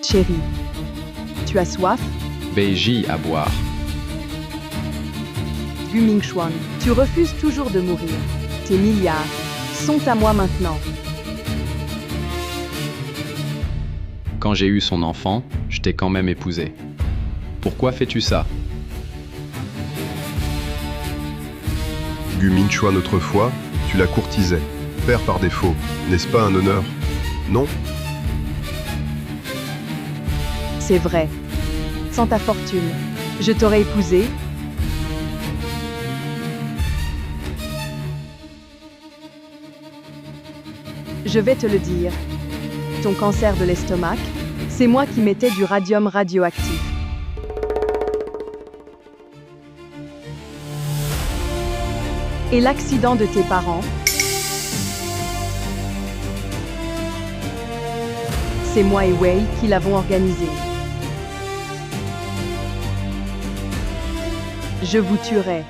Chérie, tu as soif? Beiji à boire. Gu Mingxuan, tu refuses toujours de mourir. Tes milliards sont à moi maintenant. Quand j'ai eu son enfant, je t'ai quand même épousé. Pourquoi fais-tu ça? Gu Mingxuan autrefois, tu la courtisais. Père par défaut, n'est-ce pas un honneur? Non? C'est vrai. Sans ta fortune, je t'aurais épousé. Je vais te le dire. Ton cancer de l'estomac, c'est moi qui mettais du radium radioactif. Et l'accident de tes parents, c'est moi et Wei qui l'avons organisé. Je vous tuerai.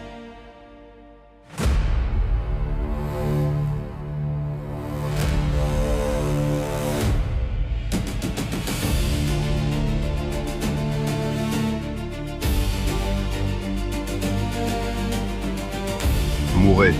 Mourez.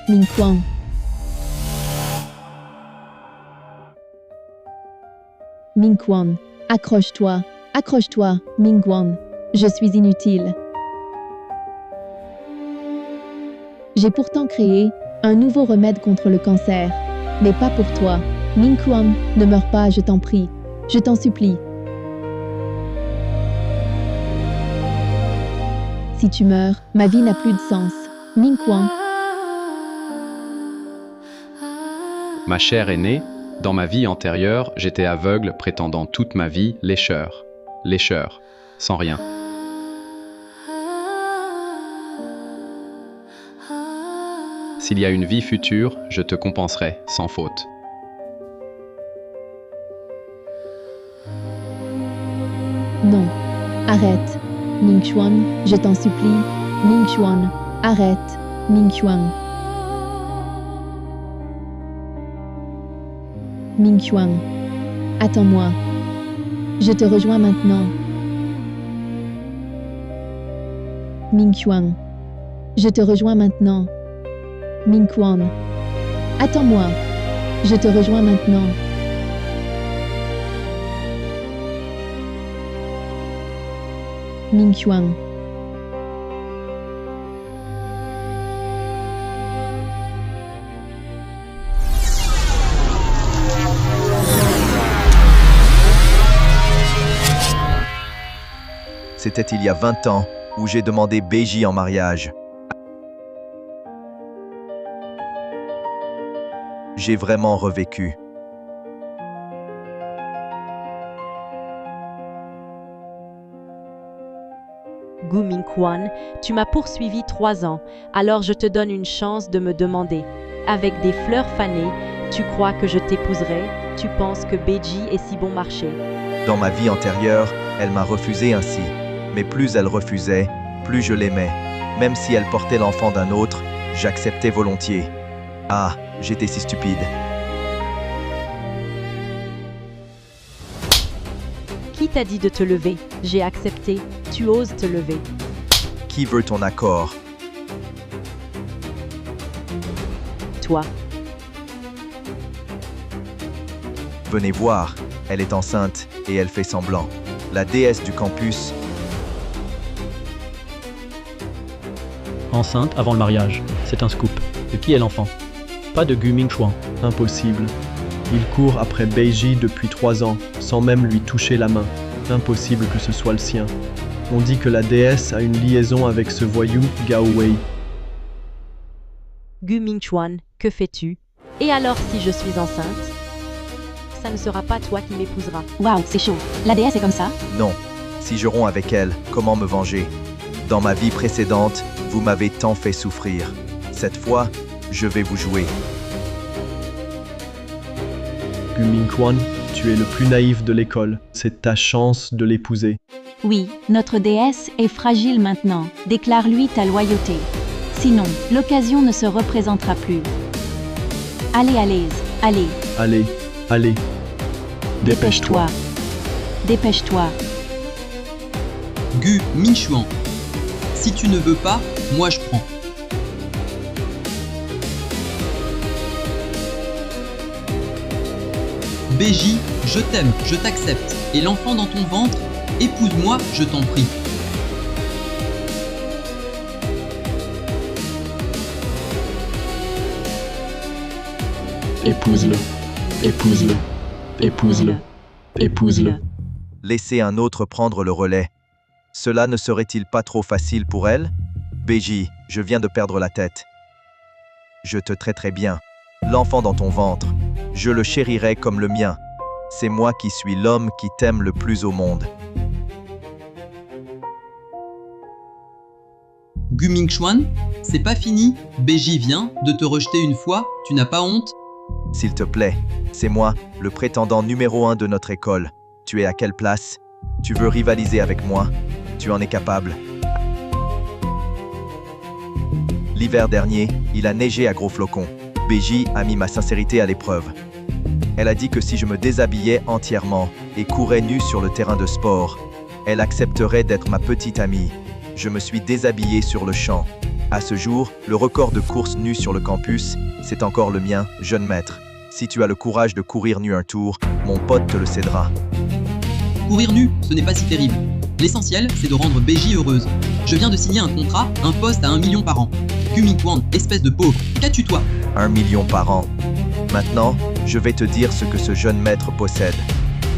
Mingquan. Mingquan, accroche-toi, accroche-toi, Mingquan. Je suis inutile. J'ai pourtant créé un nouveau remède contre le cancer, mais pas pour toi. Mingquan, ne meurs pas, je t'en prie, je t'en supplie. Si tu meurs, ma vie n'a plus de sens. Mingquan. Ma chère aînée, dans ma vie antérieure, j'étais aveugle prétendant toute ma vie lécheur. Lécheur, sans rien. S'il y a une vie future, je te compenserai, sans faute. Non. Arrête. Mingxuan, je t'en supplie. Mingxuan, arrête. Mingxuan. Mingxuan, attends-moi. Je te rejoins maintenant. Mingxuan, je te rejoins maintenant. Mingquan, attends-moi. Je te rejoins maintenant. Mingxuan. C'était il y a 20 ans où j'ai demandé Beiji en mariage. J'ai vraiment revécu. Gu Mingquan, tu m'as poursuivi 3 ans, alors je te donne une chance de me demander. Avec des fleurs fanées, tu crois que je t'épouserai? Tu penses que Beiji est si bon marché? Dans ma vie antérieure, elle m'a refusé ainsi. Mais plus elle refusait, plus je l'aimais. Même si elle portait l'enfant d'un autre, j'acceptais volontiers. Ah, j'étais si stupide. Qui t'a dit de te lever? J'ai accepté. Tu oses te lever. Qui veut ton accord? Toi. Venez voir, elle est enceinte et elle fait semblant. La déesse du campus. Enceinte avant le mariage, c'est un scoop. De qui est l'enfant? Pas de Gu Mingxuan. Impossible. Il court après Beiji depuis 3 ans, sans même lui toucher la main. Impossible que ce soit le sien. On dit que la déesse a une liaison avec ce voyou Gao Wei. Gu Mingxuan, que fais-tu? Et alors si je suis enceinte? Ça ne sera pas toi qui m'épouseras. Waouh, c'est chaud. La déesse est comme ça? Non. Si je romps avec elle, comment me venger? Dans ma vie précédente, vous m'avez tant fait souffrir. Cette fois, je vais vous jouer. Gu Mingquan, tu es le plus naïf de l'école. C'est ta chance de l'épouser. Oui, notre déesse est fragile maintenant. Déclare-lui ta loyauté. Sinon, l'occasion ne se représentera plus. Allez, allez. Allez. Dépêche-toi. Dépêche-toi. Gu Mingquan. Si tu ne veux pas, moi je prends. BJ, je t'aime, je t'accepte. Et l'enfant dans ton ventre, épouse-moi, je t'en prie. Épouse-le. Laissez un autre prendre le relais. Cela ne serait-il pas trop facile pour elle? BJ, je viens de perdre la tête. Je te traiterai bien. L'enfant dans ton ventre, je le chérirai comme le mien. C'est moi qui suis l'homme qui t'aime le plus au monde. Gu Mingquan, c'est pas fini. BJ vient de te rejeter une fois, tu n'as pas honte? S'il te plaît, c'est moi, le prétendant numéro 1 de notre école. Tu es à quelle place? Tu veux rivaliser avec moi? Tu en es capable. L'hiver dernier, il a neigé à gros flocons. BJ a mis ma sincérité à l'épreuve. Elle a dit que si je me déshabillais entièrement et courais nu sur le terrain de sport, elle accepterait d'être ma petite amie. Je me suis déshabillé sur le champ. À ce jour, le record de course nue sur le campus, c'est encore le mien, jeune maître. Si tu as le courage de courir nu un tour, mon pote te le cédera. Courir nu, ce n'est pas si terrible. L'essentiel, c'est de rendre BJ heureuse. Je viens de signer un contrat, un poste à 1 million par an. Gu Mingquan, espèce de pauvre, qu'as-tu toi? 1 million par an. Maintenant, je vais te dire ce que ce jeune maître possède.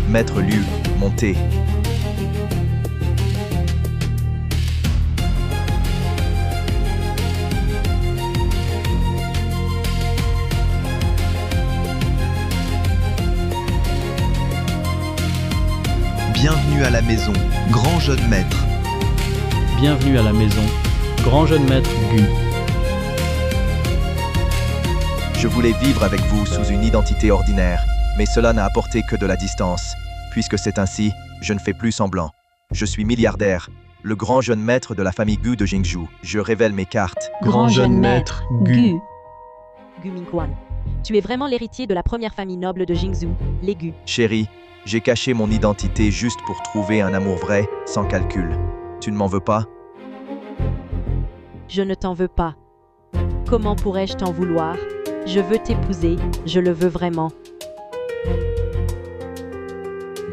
Maître Liu, montez. Bienvenue à la maison, grand jeune maître. Bienvenue à la maison, grand jeune maître Gu. Je voulais vivre avec vous sous une identité ordinaire, mais cela n'a apporté que de la distance. Puisque c'est ainsi, je ne fais plus semblant. Je suis milliardaire, le grand jeune maître de la famille Gu de Jingzhou. Je révèle mes cartes. Grand jeune maître Gu. Gu Mingquan, tu es vraiment l'héritier de la première famille noble de Jingzhou, les Gu. Chérie, j'ai caché mon identité juste pour trouver un amour vrai, sans calcul. Tu ne m'en veux pas? Je ne t'en veux pas. Comment pourrais-je t'en vouloir? Je veux t'épouser, je le veux vraiment.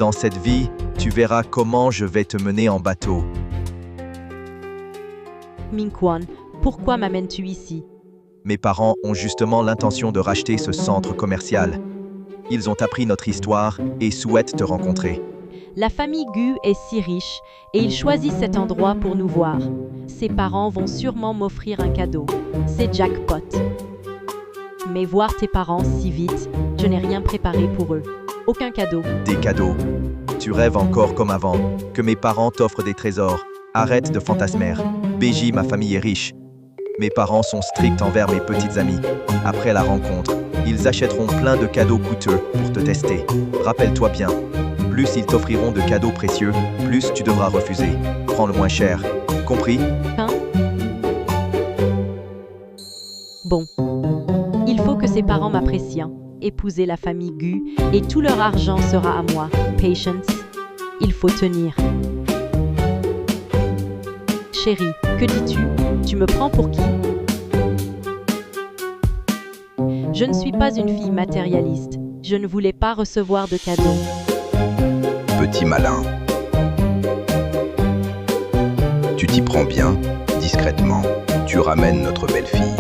Dans cette vie, tu verras comment je vais te mener en bateau. Mingquan, pourquoi m'amènes-tu ici? Mes parents ont justement l'intention de racheter ce centre commercial. Ils ont appris notre histoire et souhaitent te rencontrer. La famille Gu est si riche et ils choisissent cet endroit pour nous voir. Ses parents vont sûrement m'offrir un cadeau. C'est jackpot. Mais voir tes parents si vite, je n'ai rien préparé pour eux. Aucun cadeau. Des cadeaux. Tu rêves encore comme avant, que mes parents t'offrent des trésors. Arrête de fantasmer. BJ, ma famille est riche. Mes parents sont stricts envers mes petites amies. Après la rencontre, ils achèteront plein de cadeaux coûteux pour te tester. Rappelle-toi bien, plus ils t'offriront de cadeaux précieux, plus tu devras refuser. Prends le moins cher. Compris? Hein? Bon. Il faut que ses parents m'apprécient. Épouser la famille Gu et tout leur argent sera à moi. Patience. Il faut tenir. Chérie, que dis-tu? Tu me prends pour qui? Je ne suis pas une fille matérialiste. Je ne voulais pas recevoir de cadeaux. Petit malin. Tu t'y prends bien, discrètement. Tu ramènes notre belle-fille.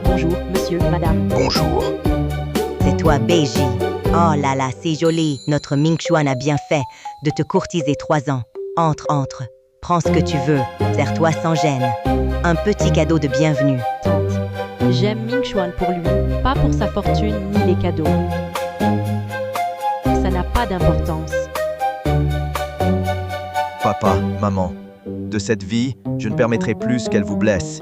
Bonjour, monsieur, madame. Bonjour. C'est toi, BJ. Oh là là, c'est joli. Notre Mingquan a bien fait de te courtiser 3 ans. Entre. Prends ce que tu veux. Sers-toi sans gêne. Un petit cadeau de bienvenue. Tante, j'aime Mingquan pour lui, pas pour sa fortune ni les cadeaux. Ça n'a pas d'importance. Papa, maman, De cette vie, je ne permettrai plus qu'elle vous blesse.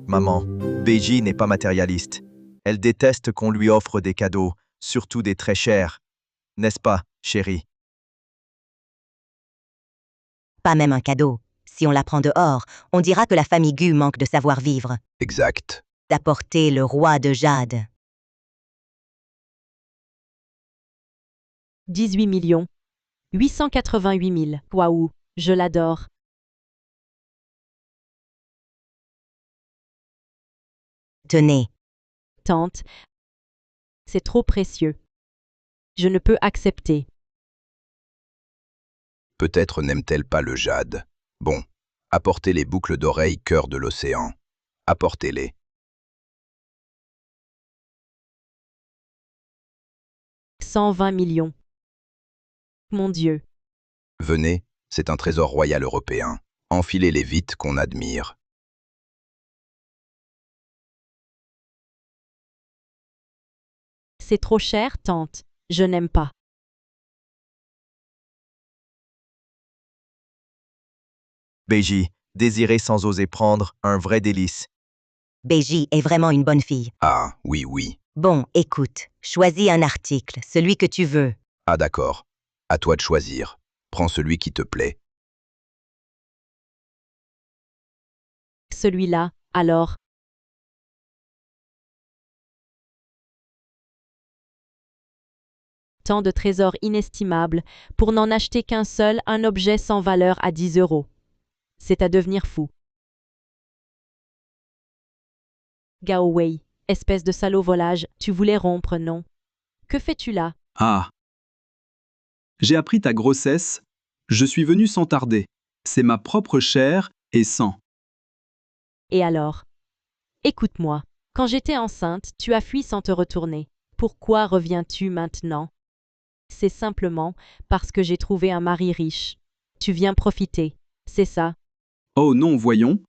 Maman, Beiji n'est pas matérialiste. Elle déteste qu'on lui offre des cadeaux, surtout des très chers. N'est-ce pas, chérie? Pas même un cadeau. Si on la prend dehors, on dira que la famille Gu manque de savoir-vivre. Exact. D'apporter le roi de jade. 18 millions. 888 000. Waouh, je l'adore. Tenez. Tante, c'est trop précieux. Je ne peux accepter. Peut-être n'aime-t-elle pas le jade. Bon, apportez les boucles d'oreilles cœur de l'océan. Apportez-les. 120 millions. Mon Dieu. Venez, c'est un trésor royal européen. Enfilez-les vite qu'on admire. C'est trop cher, tante. Je n'aime pas. Beiji, désirer sans oser prendre, un vrai délice. Beiji est vraiment une bonne fille. Ah, oui, oui. Bon, écoute, choisis un article, celui que tu veux. Ah d'accord. À toi de choisir. Prends celui qui te plaît. Celui-là, alors. Tant de trésors inestimables pour n'en acheter qu'un seul, un objet sans valeur à 10 €. C'est à devenir fou. Gao Wei, espèce de salaud volage, tu voulais rompre, non? Que fais-tu là? Ah. J'ai appris ta grossesse. Je suis venu sans tarder. C'est ma propre chair et sang. Et alors? Écoute-moi. Quand j'étais enceinte, tu as fui sans te retourner. Pourquoi reviens-tu maintenant? C'est simplement parce que j'ai trouvé un mari riche. Tu viens profiter, c'est ça? Oh non, voyons.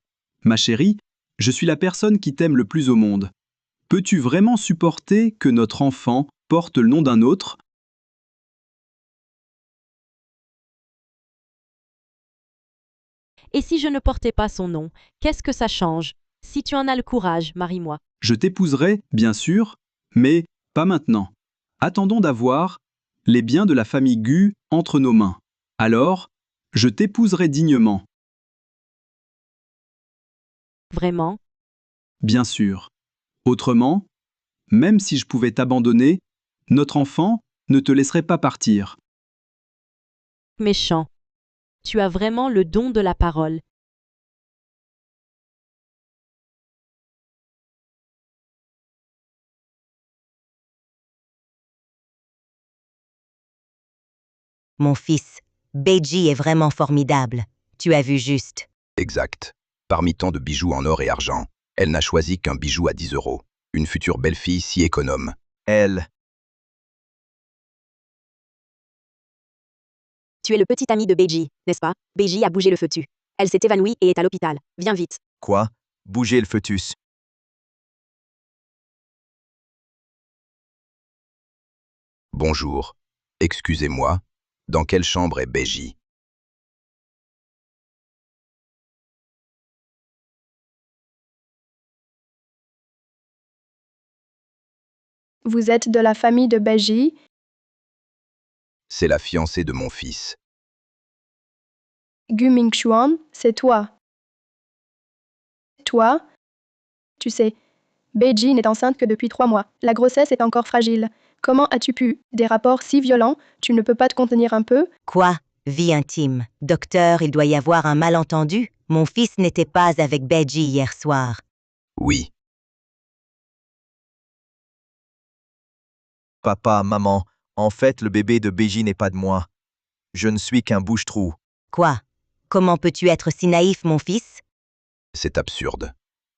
Ma chérie, je suis la personne qui t'aime le plus au monde. Peux-tu vraiment supporter que notre enfant porte le nom d'un autre? Et si je ne portais pas son nom, qu'est-ce que ça change? Si tu en as le courage, marie-moi. Je t'épouserai, bien sûr, mais pas maintenant. Attendons d'avoir les biens de la famille Gu entre nos mains. Alors, je t'épouserai dignement. Vraiment? Bien sûr. Autrement, même si je pouvais t'abandonner, notre enfant ne te laisserait pas partir. Méchant. Tu as vraiment le don de la parole. Mon fils, Beiji est vraiment formidable. Tu as vu juste. Exact. Parmi tant de bijoux en or et argent, elle n'a choisi qu'un bijou à 10 €. Une future belle-fille si économe. Elle. Tu es le petit ami de Beiji, n'est-ce pas? Beiji a bougé le fœtus. Elle s'est évanouie et est à l'hôpital. Viens vite. Quoi? Bouger le fœtus. Bonjour. Excusez-moi. Dans quelle chambre est Beiji? Vous êtes de la famille de Beiji? C'est la fiancée de mon fils. Gu Mingxuan, c'est toi. Toi? Tu sais, Beiji n'est enceinte que depuis 3 mois. La grossesse est encore fragile. Comment as-tu pu? Des rapports si violents, tu ne peux pas te contenir un peu? Quoi? Vie intime. Docteur, il doit y avoir un malentendu. Mon fils n'était pas avec Beiji hier soir. Oui. Papa, maman, en fait, le bébé de Beiji n'est pas de moi. Je ne suis qu'un bouche-trou. Quoi? Comment peux-tu être si naïf, mon fils? C'est absurde.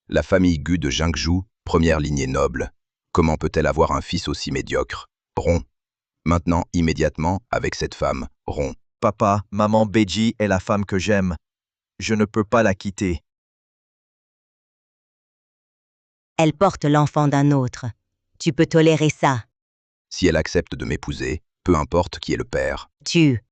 La famille Gu de Jingzhou, première lignée noble. Comment peut-elle avoir un fils aussi médiocre? Romps. Maintenant, immédiatement, avec cette femme, romps. Papa, maman, Beiji est la femme que j'aime. Je ne peux pas la quitter. Elle porte l'enfant d'un autre. Tu peux tolérer ça. Si elle accepte de m'épouser, peu importe qui est le père. Tu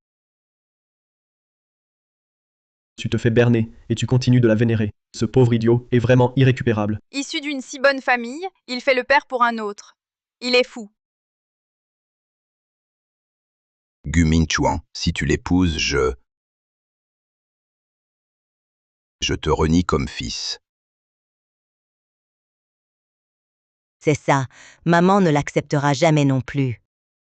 Tu te fais berner et tu continues de la vénérer. Ce pauvre idiot est vraiment irrécupérable. Issu d'une si bonne famille, il fait le père pour un autre. Il est fou. Gu Mingchuan, si tu l'épouses, je te renie comme fils. C'est ça, maman ne l'acceptera jamais non plus.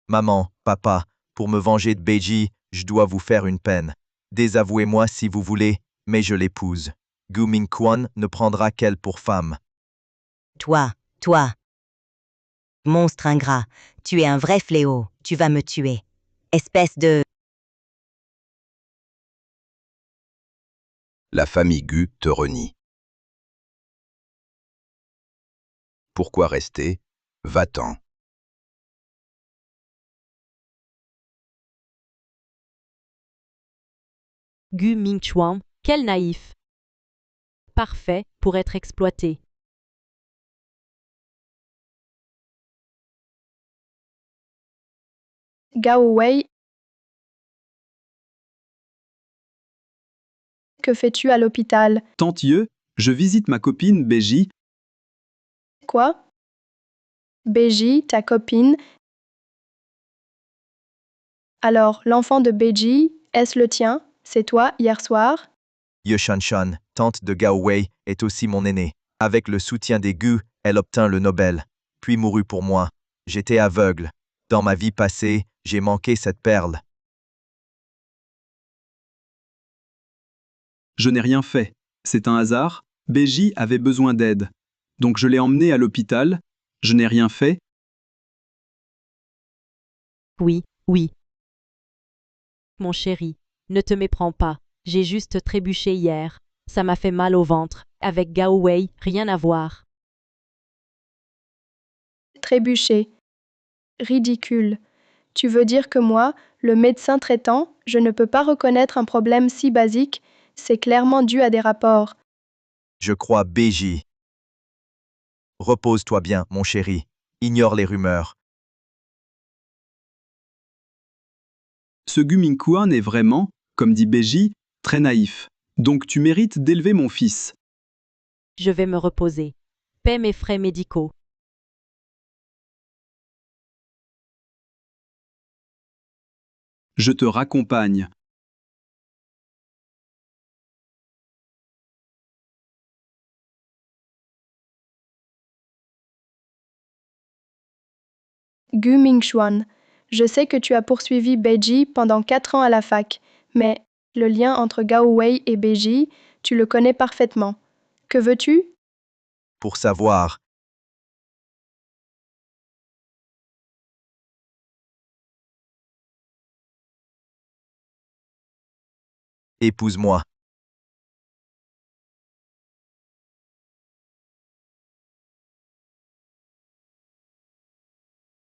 Maman, papa, pour me venger de Beiji, je dois vous faire une peine. Désavouez-moi si vous voulez, mais je l'épouse. Gu Mingchuan ne prendra qu'elle pour femme. Toi. Monstre ingrat, tu es un vrai fléau, tu vas me tuer. Espèce de... La famille Gu te renie. Pourquoi rester? Va-t'en. Gu Mingchuan, quel naïf. Parfait pour être exploité. Gao Wei, que fais-tu à l'hôpital? Tante Ye, je visite ma copine Beiji. Quoi? Beiji, ta copine? Alors, l'enfant de Beiji, est-ce le tien? C'est toi, hier soir? Ye Shanshan, tante de Gao Wei, est aussi mon aînée. Avec le soutien des Gu, elle obtint le Nobel, puis mourut pour moi. J'étais aveugle. Dans ma vie passée, j'ai manqué cette perle. Je n'ai rien fait. C'est un hasard. Beiji avait besoin d'aide. Donc je l'ai emmené à l'hôpital. Je n'ai rien fait. Oui. Mon chéri, ne te méprends pas. J'ai juste trébuché hier. Ça m'a fait mal au ventre. Avec Gao Wei, rien à voir. Trébucher. Ridicule. Tu veux dire que moi, le médecin traitant, je ne peux pas reconnaître un problème si basique, c'est clairement dû à des rapports. Je crois Beiji. Repose-toi bien, mon chéri. Ignore les rumeurs. Ce Gu Mingchuan est vraiment, comme dit Beiji, très naïf. Donc tu mérites d'élever mon fils. Je vais me reposer. Paie mes frais médicaux. Je te raccompagne. Gu Mingchuan, je sais que tu as poursuivi Beiji pendant 4 ans à la fac, mais le lien entre Gao Wei et Beiji, tu le connais parfaitement. Que veux-tu? Pour savoir. Épouse-moi.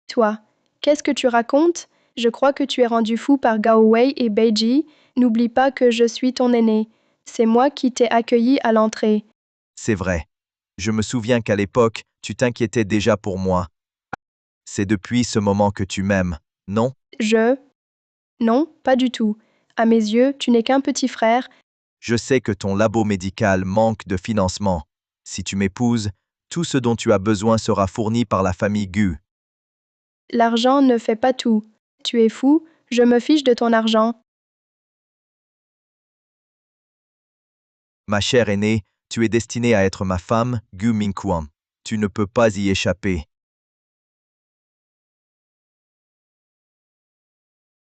Toi, qu'est-ce que tu racontes? Je crois que tu es rendu fou par Gao Wei et Beiji. N'oublie pas que je suis ton aîné. C'est moi qui t'ai accueilli à l'entrée. C'est vrai. Je me souviens qu'à l'époque, tu t'inquiétais déjà pour moi. C'est depuis ce moment que tu m'aimes, non? Non, pas du tout. À mes yeux, tu n'es qu'un petit frère. Je sais que ton labo médical manque de financement. Si tu m'épouses, tout ce dont tu as besoin sera fourni par la famille Gu. L'argent ne fait pas tout. Tu es fou, je me fiche de ton argent. Ma chère aînée, tu es destinée à être ma femme, Gu Mingchuan. Tu ne peux pas y échapper.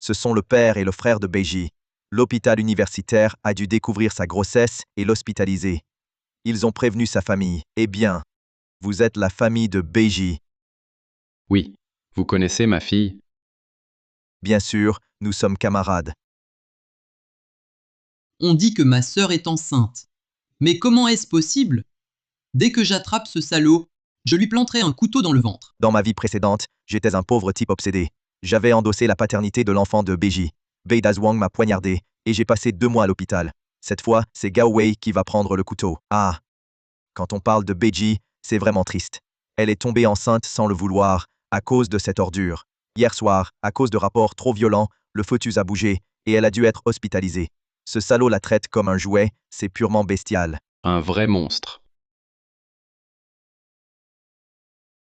Ce sont le père et le frère de Beiji. L'hôpital universitaire a dû découvrir sa grossesse et l'hospitaliser. Ils ont prévenu sa famille. Eh bien, vous êtes la famille de Beiji. Oui. Vous connaissez ma fille? Bien sûr, nous sommes camarades. On dit que ma sœur est enceinte. Mais comment est-ce possible? Dès que j'attrape ce salaud, je lui planterai un couteau dans le ventre. Dans ma vie précédente, j'étais un pauvre type obsédé. J'avais endossé la paternité de l'enfant de Beiji. Bei Dazhuang m'a poignardé, et j'ai passé 2 mois à l'hôpital. Cette fois, c'est Gao Wei qui va prendre le couteau. Ah! Quand on parle de Beiji, c'est vraiment triste. Elle est tombée enceinte sans le vouloir, à cause de cette ordure. Hier soir, à cause de rapports trop violents, le fœtus a bougé, et elle a dû être hospitalisée. Ce salaud la traite comme un jouet, c'est purement bestial. Un vrai monstre.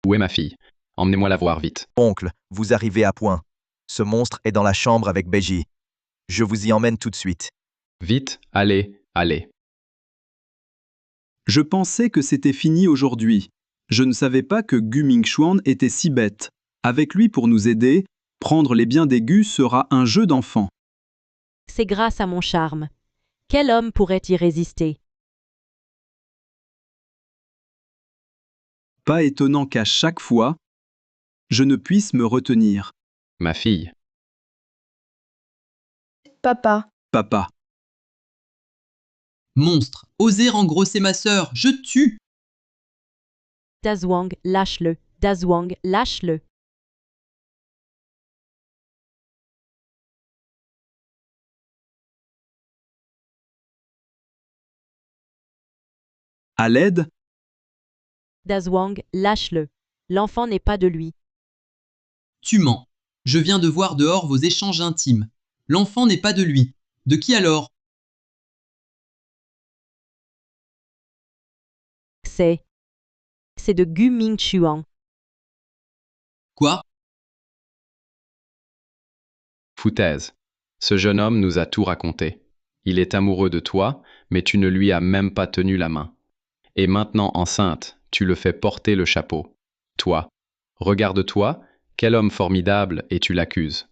Où est ma fille? Emmenez-moi la voir vite. Oncle, vous arrivez à point. Ce monstre est dans la chambre avec Beji. Je vous y emmène tout de suite. Vite, allez, allez. Je pensais que c'était fini aujourd'hui. Je ne savais pas que Gu Mingxuan était si bête. Avec lui pour nous aider, prendre les biens des Gu sera un jeu d'enfant. C'est grâce à mon charme. Quel homme pourrait y résister? Pas étonnant qu'à chaque fois, je ne puisse me retenir. Ma fille. Papa. Papa. Monstre, osez engrosser ma sœur, je tue! Dazwang, lâche-le. Dazwang, lâche-le. À l'aide, Dazwang, lâche-le. L'enfant n'est pas de lui. Tu mens. Je viens de voir dehors vos échanges intimes. L'enfant n'est pas de lui. De qui alors? C'est de Gu Mingxuan. Quoi? Foutaise. Ce jeune homme nous a tout raconté. Il est amoureux de toi, mais tu ne lui as même pas tenu la main. Et maintenant enceinte, tu le fais porter le chapeau. Toi. Regarde-toi, quel homme formidable, et tu l'accuses.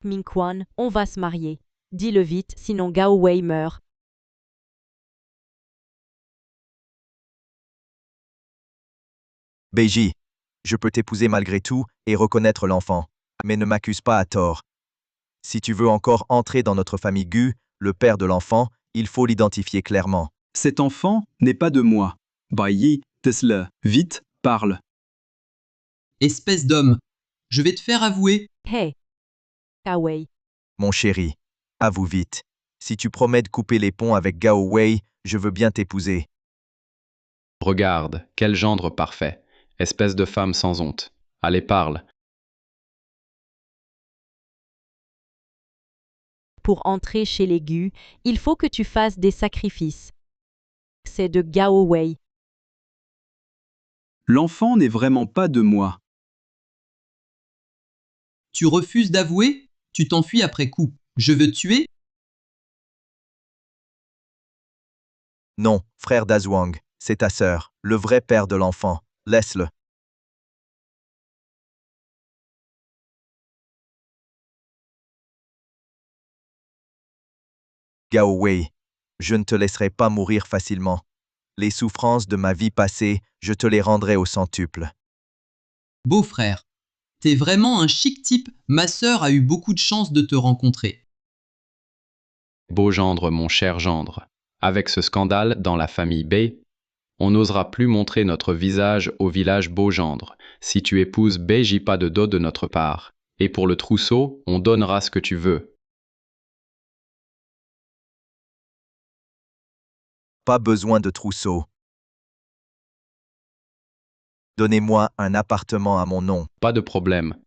Mingquan, on va se marier. Dis-le vite, sinon Gao Wei meurt. Beji, je peux t'épouser malgré tout et reconnaître l'enfant, mais ne m'accuse pas à tort. Si tu veux encore entrer dans notre famille Gu, le père de l'enfant, il faut l'identifier clairement. cet enfant n'est pas de moi. Bayi, Tesla, vite, parle. Espèce d'homme, je vais te faire avouer. Hey. Gao Wei. Mon chéri, avoue vite. Si tu promets de couper les ponts avec Gao Wei, je veux bien t'épouser. Regarde, quel gendre parfait. Espèce de femme sans honte. Allez, parle. Pour entrer chez les Gu, il faut que tu fasses des sacrifices. C'est de Gao Wei. L'enfant n'est vraiment pas de moi. Tu refuses d'avouer? Tu t'enfuis après coup. Je veux te tuer? Non, frère Dazwang, c'est ta sœur, le vrai père de l'enfant. Laisse-le. Gao Wei, je ne te laisserai pas mourir facilement. Les souffrances de ma vie passée, je te les rendrai au centuple. Beau-frère, t'es vraiment un chic type. Ma sœur a eu beaucoup de chance de te rencontrer. Beau gendre, mon cher gendre. Avec ce scandale dans la famille B, on n'osera plus montrer notre visage au village Beau-Gendre. Si tu épouses B, j'y pas de dot de notre part. Et pour le trousseau, on donnera ce que tu veux. Pas besoin de trousseau. Donnez-moi un appartement à mon nom. Pas de problème.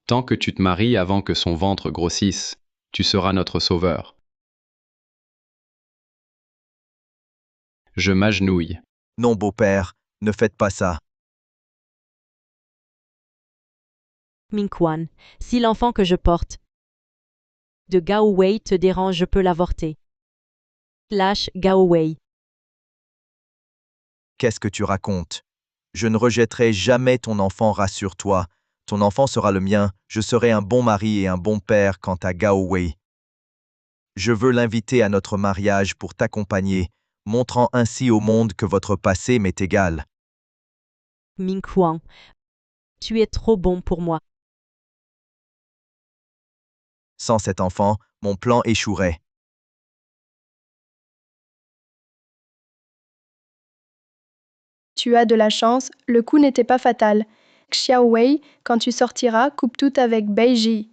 Tant que tu te maries avant que son ventre grossisse, tu seras notre sauveur. Je m'agenouille. Non, beau-père, ne faites pas ça. Mingquan, si l'enfant que je porte de Gao Wei te dérange, je peux l'avorter. Lâche Gao Wei. Qu'est-ce que tu racontes? Je ne rejetterai jamais ton enfant, rassure-toi. Ton enfant sera le mien, je serai un bon mari et un bon père quant à Gao Wei. Je veux l'inviter à notre mariage pour t'accompagner, montrant ainsi au monde que votre passé m'est égal. Mingquan, tu es trop bon pour moi. Sans cet enfant, mon plan échouerait. Tu as de la chance, le coup n'était pas fatal. Xiao Wei, quand tu sortiras, coupe tout avec Beiji.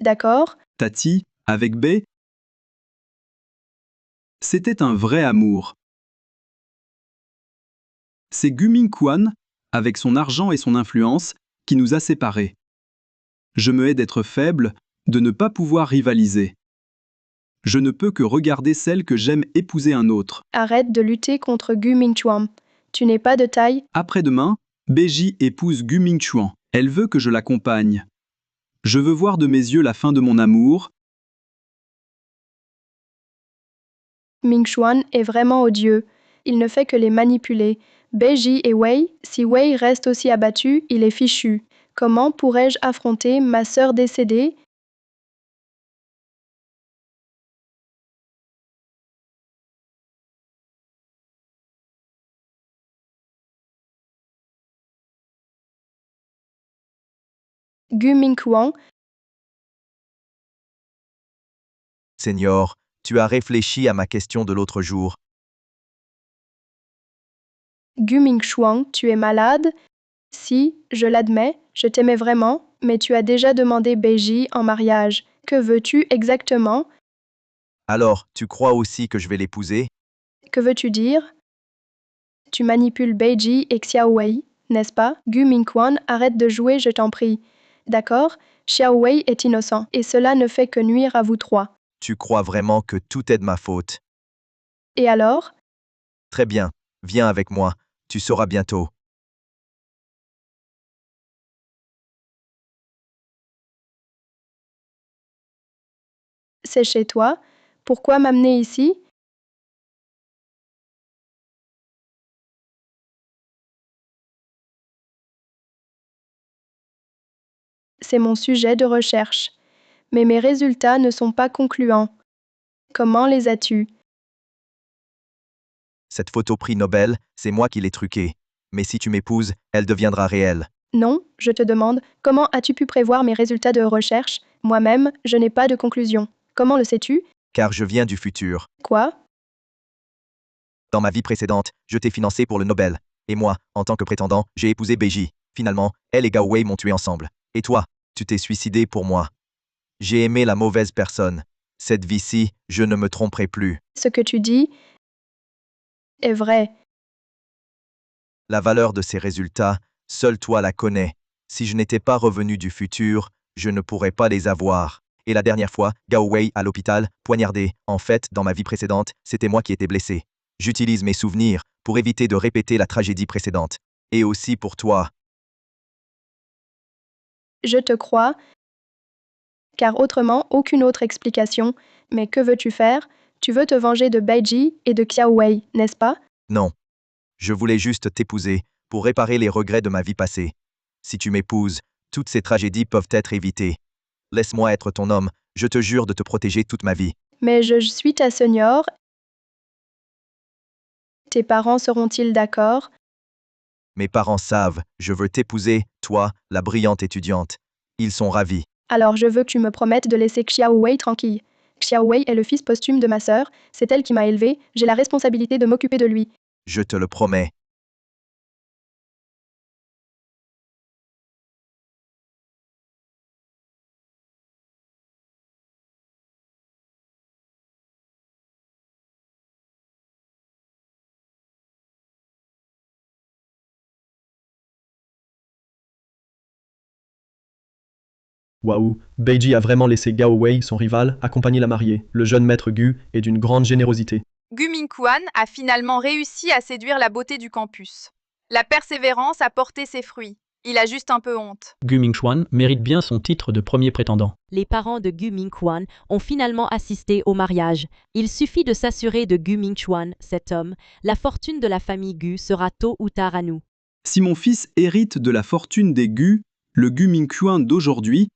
D'accord? Tati, avec B, c'était un vrai amour. C'est Gu Mingquan, avec son argent et son influence, qui nous a séparés. Je me hais d'être faible, de ne pas pouvoir rivaliser. Je ne peux que regarder celle que j'aime épouser un autre. Arrête de lutter contre Gu Mingchuan. Tu n'es pas de taille. Après-demain, Beiji épouse Gu Mingchuan. Elle veut que je l'accompagne. Je veux voir de mes yeux la fin de mon amour. Mingchuan est vraiment odieux. Il ne fait que les manipuler. Beiji et Wei, si Wei reste aussi abattu, il est fichu. Comment pourrais-je affronter ma sœur décédée? Gu Mingchuan, Seigneur, tu as réfléchi à ma question de l'autre jour. Gu Mingchuan, tu es malade? Si, je l'admets, je t'aimais vraiment, mais tu as déjà demandé Beiji en mariage. Que veux-tu exactement? Alors, tu crois aussi que je vais l'épouser? Que veux-tu dire? Tu manipules Beiji et Xiao Wei, n'est-ce pas? Gu Mingchuan, arrête de jouer, je t'en prie. D'accord, Xiao Wei est innocent, et cela ne fait que nuire à vous trois. Tu crois vraiment que tout est de ma faute? Et alors? Très bien, viens avec moi, tu sauras bientôt. C'est chez toi? Pourquoi m'amener ici? C'est mon sujet de recherche. Mais mes résultats ne sont pas concluants. Comment les as-tu? Cette photo prix Nobel, c'est moi qui l'ai truquée. Mais si tu m'épouses, elle deviendra réelle. Non, je te demande, comment as-tu pu prévoir mes résultats de recherche? Moi-même, je n'ai pas de conclusion. Comment le sais-tu? Car je viens du futur. Quoi? Dans ma vie précédente, je t'ai financé pour le Nobel. Et moi, en tant que prétendant, j'ai épousé Beiji. Finalement, elle et Gao Wei m'ont tué ensemble. Et toi, tu t'es suicidé pour moi. J'ai aimé la mauvaise personne. Cette vie-ci, je ne me tromperai plus. Ce que tu dis est vrai. La valeur de ces résultats, seul toi la connais. Si je n'étais pas revenu du futur, je ne pourrais pas les avoir. Et la dernière fois, Gao Wei à l'hôpital, poignardé. En fait, dans ma vie précédente, c'était moi qui étais blessé. J'utilise mes souvenirs pour éviter de répéter la tragédie précédente. Et aussi pour toi. Je te crois, car autrement, aucune autre explication. Mais que veux-tu faire? Tu veux te venger de Beiji et de Xiao Wei, n'est-ce pas? Non. Je voulais juste t'épouser pour réparer les regrets de ma vie passée. Si tu m'épouses, toutes ces tragédies peuvent être évitées. Laisse-moi être ton homme, je te jure de te protéger toute ma vie. Mais je suis ta seigneur. Tes parents seront-ils d'accord? Mes parents savent, je veux t'épouser, toi, la brillante étudiante. Ils sont ravis. Alors je veux que tu me promettes de laisser Xiao Wei tranquille. Xiao Wei est le fils posthume de ma sœur, c'est elle qui m'a élevé, j'ai la responsabilité de m'occuper de lui. Je te le promets. Waouh, Beiji a vraiment laissé Gao Wei, son rival, accompagner la mariée. Le jeune maître Gu est d'une grande générosité. Gu Mingchuan a finalement réussi à séduire la beauté du campus. La persévérance a porté ses fruits. Il a juste un peu honte. Gu Mingchuan mérite bien son titre de premier prétendant. Les parents de Gu Mingchuan ont finalement assisté au mariage. Il suffit de s'assurer de Gu Mingchuan, cet homme. La fortune de la famille Gu sera tôt ou tard à nous. Si mon fils hérite de la fortune des Gu, le Gu Mingchuan d'aujourd'hui,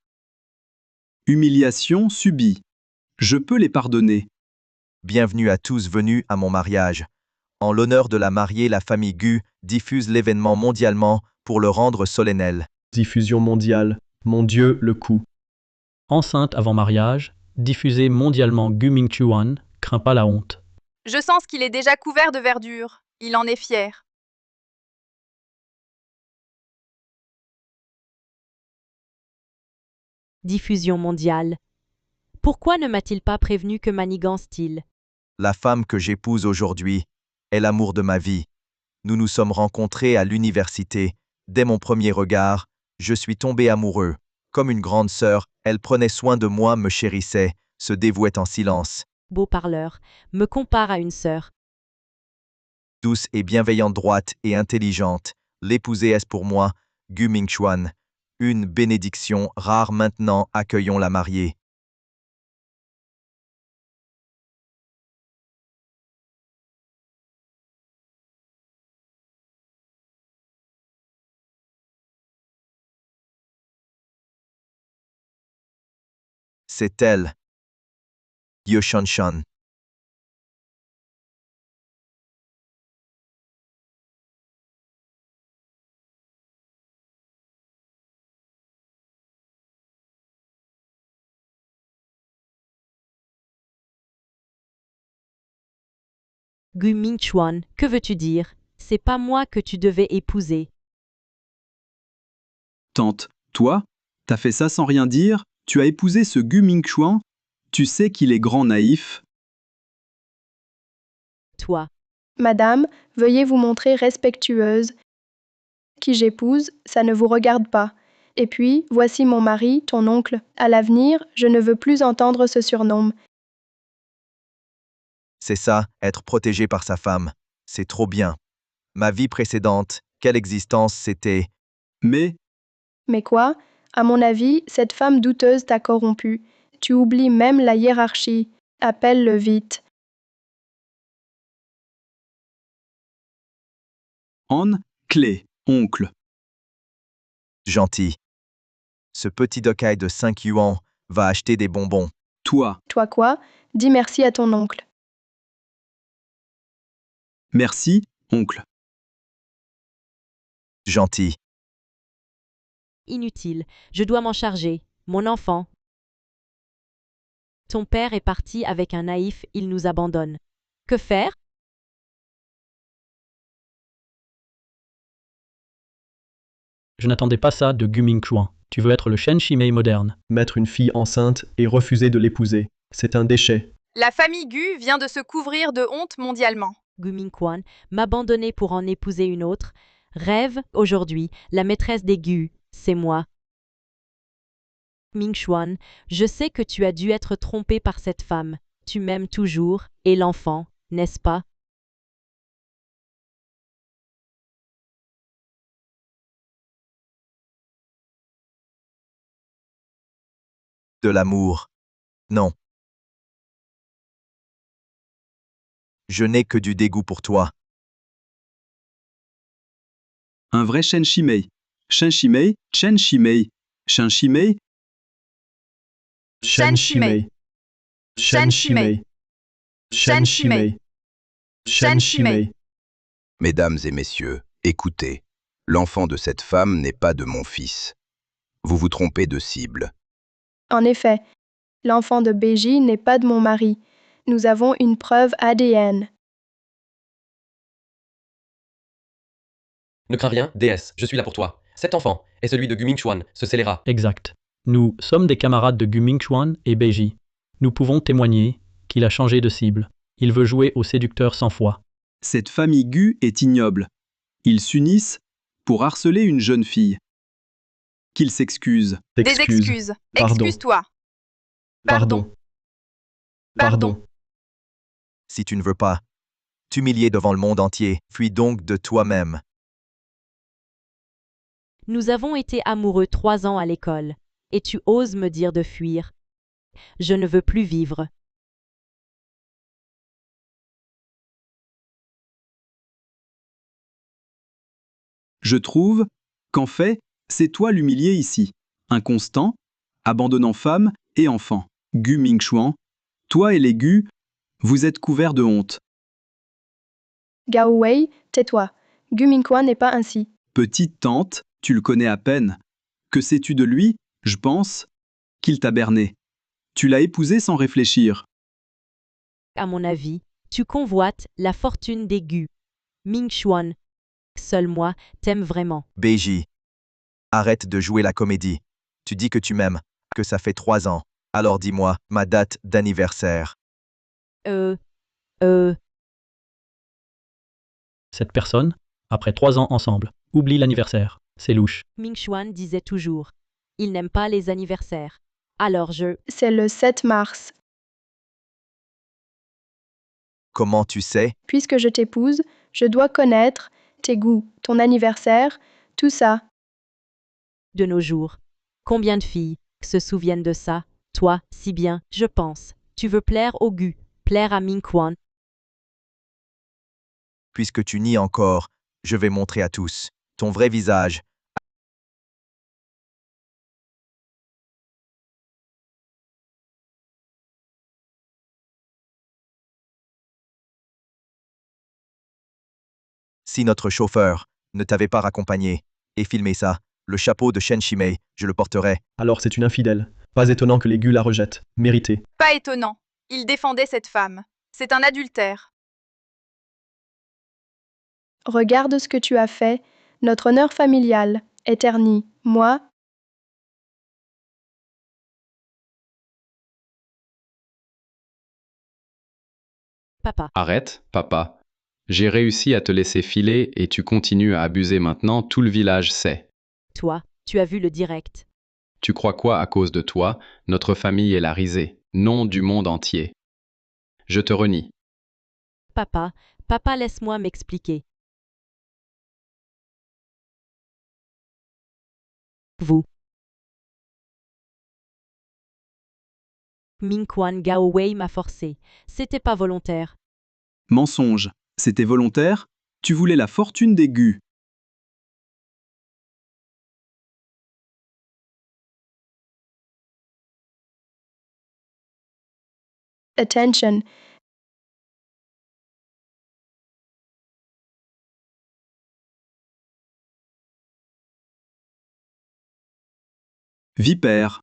humiliation subie. Je peux les pardonner. Bienvenue à tous venus à mon mariage. En l'honneur de la mariée, la famille Gu diffuse l'événement mondialement pour le rendre solennel. Diffusion mondiale. Mon Dieu, le coup. Enceinte avant mariage, diffusée mondialement Gu Mingchuan, craint pas la honte. Je sens qu'il est déjà couvert de verdure. Il en est fier. Diffusion mondiale. Pourquoi ne m'a-t-il pas prévenu que manigance-t-il? La femme que j'épouse aujourd'hui est l'amour de ma vie. Nous nous sommes rencontrés à l'université. Dès mon premier regard, je suis tombé amoureux. Comme une grande sœur, elle prenait soin de moi, me chérissait, se dévouait en silence. Beau parleur, me compare à une sœur. Douce et bienveillante, droite et intelligente, l'épousée est pour moi, Gu Mingchuan. Une bénédiction rare maintenant, accueillons la mariée. C'est elle. Yoshanshan. Gu Mingchuan, que veux-tu dire? C'est pas moi que tu devais épouser. Tante, toi, t'as fait ça sans rien dire? Tu as épousé ce Gu Mingchuan? Tu sais qu'il est grand naïf? Toi. Madame, veuillez vous montrer respectueuse. Qui j'épouse, ça ne vous regarde pas. Et puis, voici mon mari, ton oncle. À l'avenir, je ne veux plus entendre ce surnom. C'est ça, être protégé par sa femme. C'est trop bien. Ma vie précédente, quelle existence c'était. Mais quoi? À mon avis, cette femme douteuse t'a corrompu. Tu oublies même la hiérarchie. Appelle-le vite. An, clé, oncle. Gentil. Ce petit dokai de 5 yuan va acheter des bonbons. Toi. Toi quoi? Dis merci à ton oncle. Merci, oncle. Gentil. Inutile, je dois m'en charger. Mon enfant. Ton père est parti avec un naïf, il nous abandonne. Que faire? Je n'attendais pas ça de Gu Mingchuan. Tu veux être le Shen Shimei moderne. Mettre une fille enceinte et refuser de l'épouser, c'est un déchet. La famille Gu vient de se couvrir de honte mondialement. Gu Mingchuan, m'abandonner pour en épouser une autre. Rêve, aujourd'hui, la maîtresse des Gu, c'est moi. Mingchuan, je sais que tu as dû être trompé par cette femme. Tu m'aimes toujours, et l'enfant, n'est-ce pas? De l'amour. Non. Je n'ai que du dégoût pour toi. Un vrai Shen Shimei. Shen Shimei, Chen Shimei. Shen Shimei. Shen Shimei. Shen Shimei. Shen Shimei. Shen Shimei. Mesdames et messieurs, écoutez. L'enfant de cette femme n'est pas de mon fils. Vous vous trompez de cible. En effet, l'enfant de Beiji n'est pas de mon mari. Nous avons une preuve ADN. Ne crains rien, déesse, je suis là pour toi. Cet enfant est celui de Gu Mingchuan, ce scélérat. Exact. Nous sommes des camarades de Gu Mingchuan et Beiji. Nous pouvons témoigner qu'il a changé de cible. Il veut jouer au séducteur sans foi. Cette famille Gu est ignoble. Ils s'unissent pour harceler une jeune fille. Qu'ils s'excusent. Des excuses. Pardon. Excuse-toi. Pardon. Pardon. Si tu ne veux pas t'humilier devant le monde entier, fuis donc de toi-même. Nous avons été amoureux 3 ans à l'école, et tu oses me dire de fuir. Je ne veux plus vivre. Je trouve qu'en fait, c'est toi l'humilié ici. Inconstant, abandonnant femme et enfant. Gu Mingchuan, toi et les Gu, vous êtes couverts de honte. Gao Wei, tais-toi. Gu Mingchuan n'est pas ainsi. Petite tante, tu le connais à peine. Que sais-tu de lui? Je pense qu'il t'a berné. Tu l'as épousé sans réfléchir. À mon avis, tu convoites la fortune des Gu. Mingchuan, seul moi, t'aime vraiment. Beiji. Arrête de jouer la comédie. Tu dis que tu m'aimes, que ça fait 3 ans. Alors dis-moi ma date d'anniversaire. Cette personne, après 3 ans ensemble, oublie l'anniversaire. C'est louche. Mingchuan disait toujours. Il n'aime pas les anniversaires. Alors C'est le 7 mars. Comment tu sais? Puisque je t'épouse, je dois connaître tes goûts, ton anniversaire, tout ça. De nos jours. Combien de filles se souviennent de ça? Toi, si bien, je pense. Tu veux plaire au Gu, plaire à Ming-Quan. Puisque tu nies encore, je vais montrer à tous ton vrai visage. Si notre chauffeur ne t'avait pas raccompagné et filmé ça, le chapeau de Shen Shimei, je le porterais. Alors c'est une infidèle. Pas étonnant que les Gu la rejettent. Mérité. Pas étonnant. Il défendait cette femme. C'est un adultère. Regarde ce que tu as fait. Notre honneur familial est terni. Moi, Papa. Arrête, papa. J'ai réussi à te laisser filer et tu continues à abuser maintenant, tout le village sait. Toi, tu as vu le direct. Tu crois quoi à cause de toi? Notre famille est la risée, nom du monde entier. Je te renie. Papa, papa, laisse-moi m'expliquer. Vous. Ming-Quan Gao Wei m'a forcé. C'était pas volontaire. Mensonge. C'était volontaire? Tu voulais la fortune des Gu. attention. Vipère.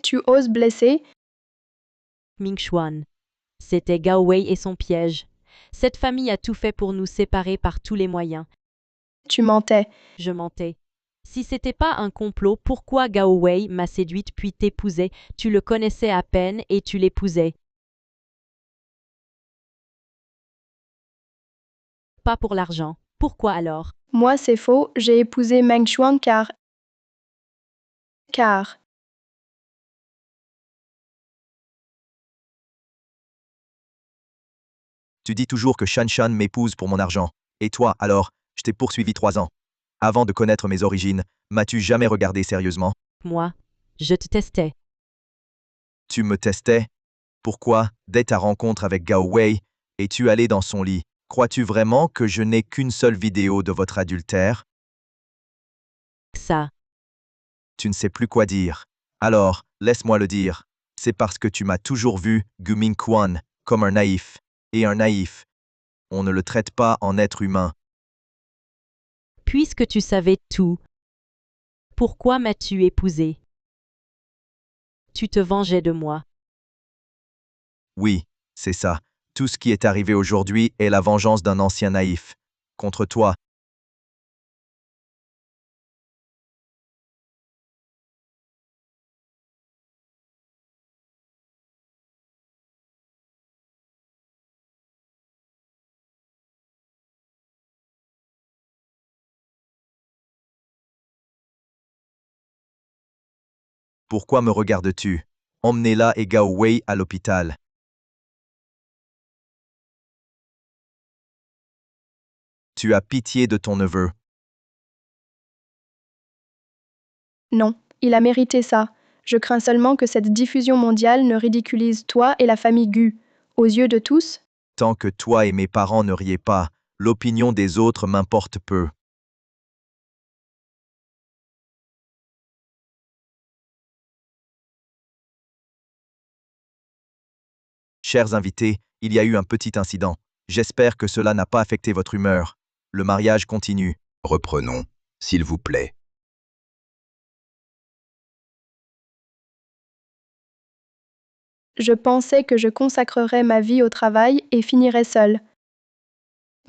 Tu oses blesser? Ming-Chuan. C'était Gao Wei et son piège. Cette famille a tout fait pour nous séparer par tous les moyens. Tu mentais. Je mentais. Si c'était pas un complot, pourquoi Gao Wei m'a séduite puis t'épousait? Tu le connaissais à peine et tu l'épousais. Pas pour l'argent. Pourquoi alors? Moi, c'est faux. J'ai épousé Meng Chuan car... Tu dis toujours que Shan Shan m'épouse pour mon argent. Et toi, alors, je t'ai poursuivi 3 ans. Avant de connaître mes origines, m'as-tu jamais regardé sérieusement? Moi, je te testais. Tu me testais? Pourquoi, dès ta rencontre avec Gao Wei, es-tu allé dans son lit? Crois-tu vraiment que je n'ai qu'une seule vidéo de votre adultère? Ça. Tu ne sais plus quoi dire. Alors, laisse-moi le dire. C'est parce que tu m'as toujours vu, Gu Ming-Quan, comme un naïf. Et un naïf, on ne le traite pas en être humain. Puisque tu savais tout, pourquoi m'as-tu épousé? Tu te vengeais de moi. Oui, c'est ça. Tout ce qui est arrivé aujourd'hui est la vengeance d'un ancien naïf. Contre toi. Pourquoi me regardes-tu? Emmenez-la et Gao Wei à l'hôpital. Tu as pitié de ton neveu. Non, il a mérité ça. Je crains seulement que cette diffusion mondiale ne ridiculise toi et la famille Gu. Aux yeux de tous, Tant que toi et mes parents ne riez pas, l'opinion des autres m'importe peu. Chers invités, il y a eu un petit incident. J'espère que cela n'a pas affecté votre humeur. Le mariage continue. Reprenons, s'il vous plaît. je pensais que je consacrerais ma vie au travail et finirais seule.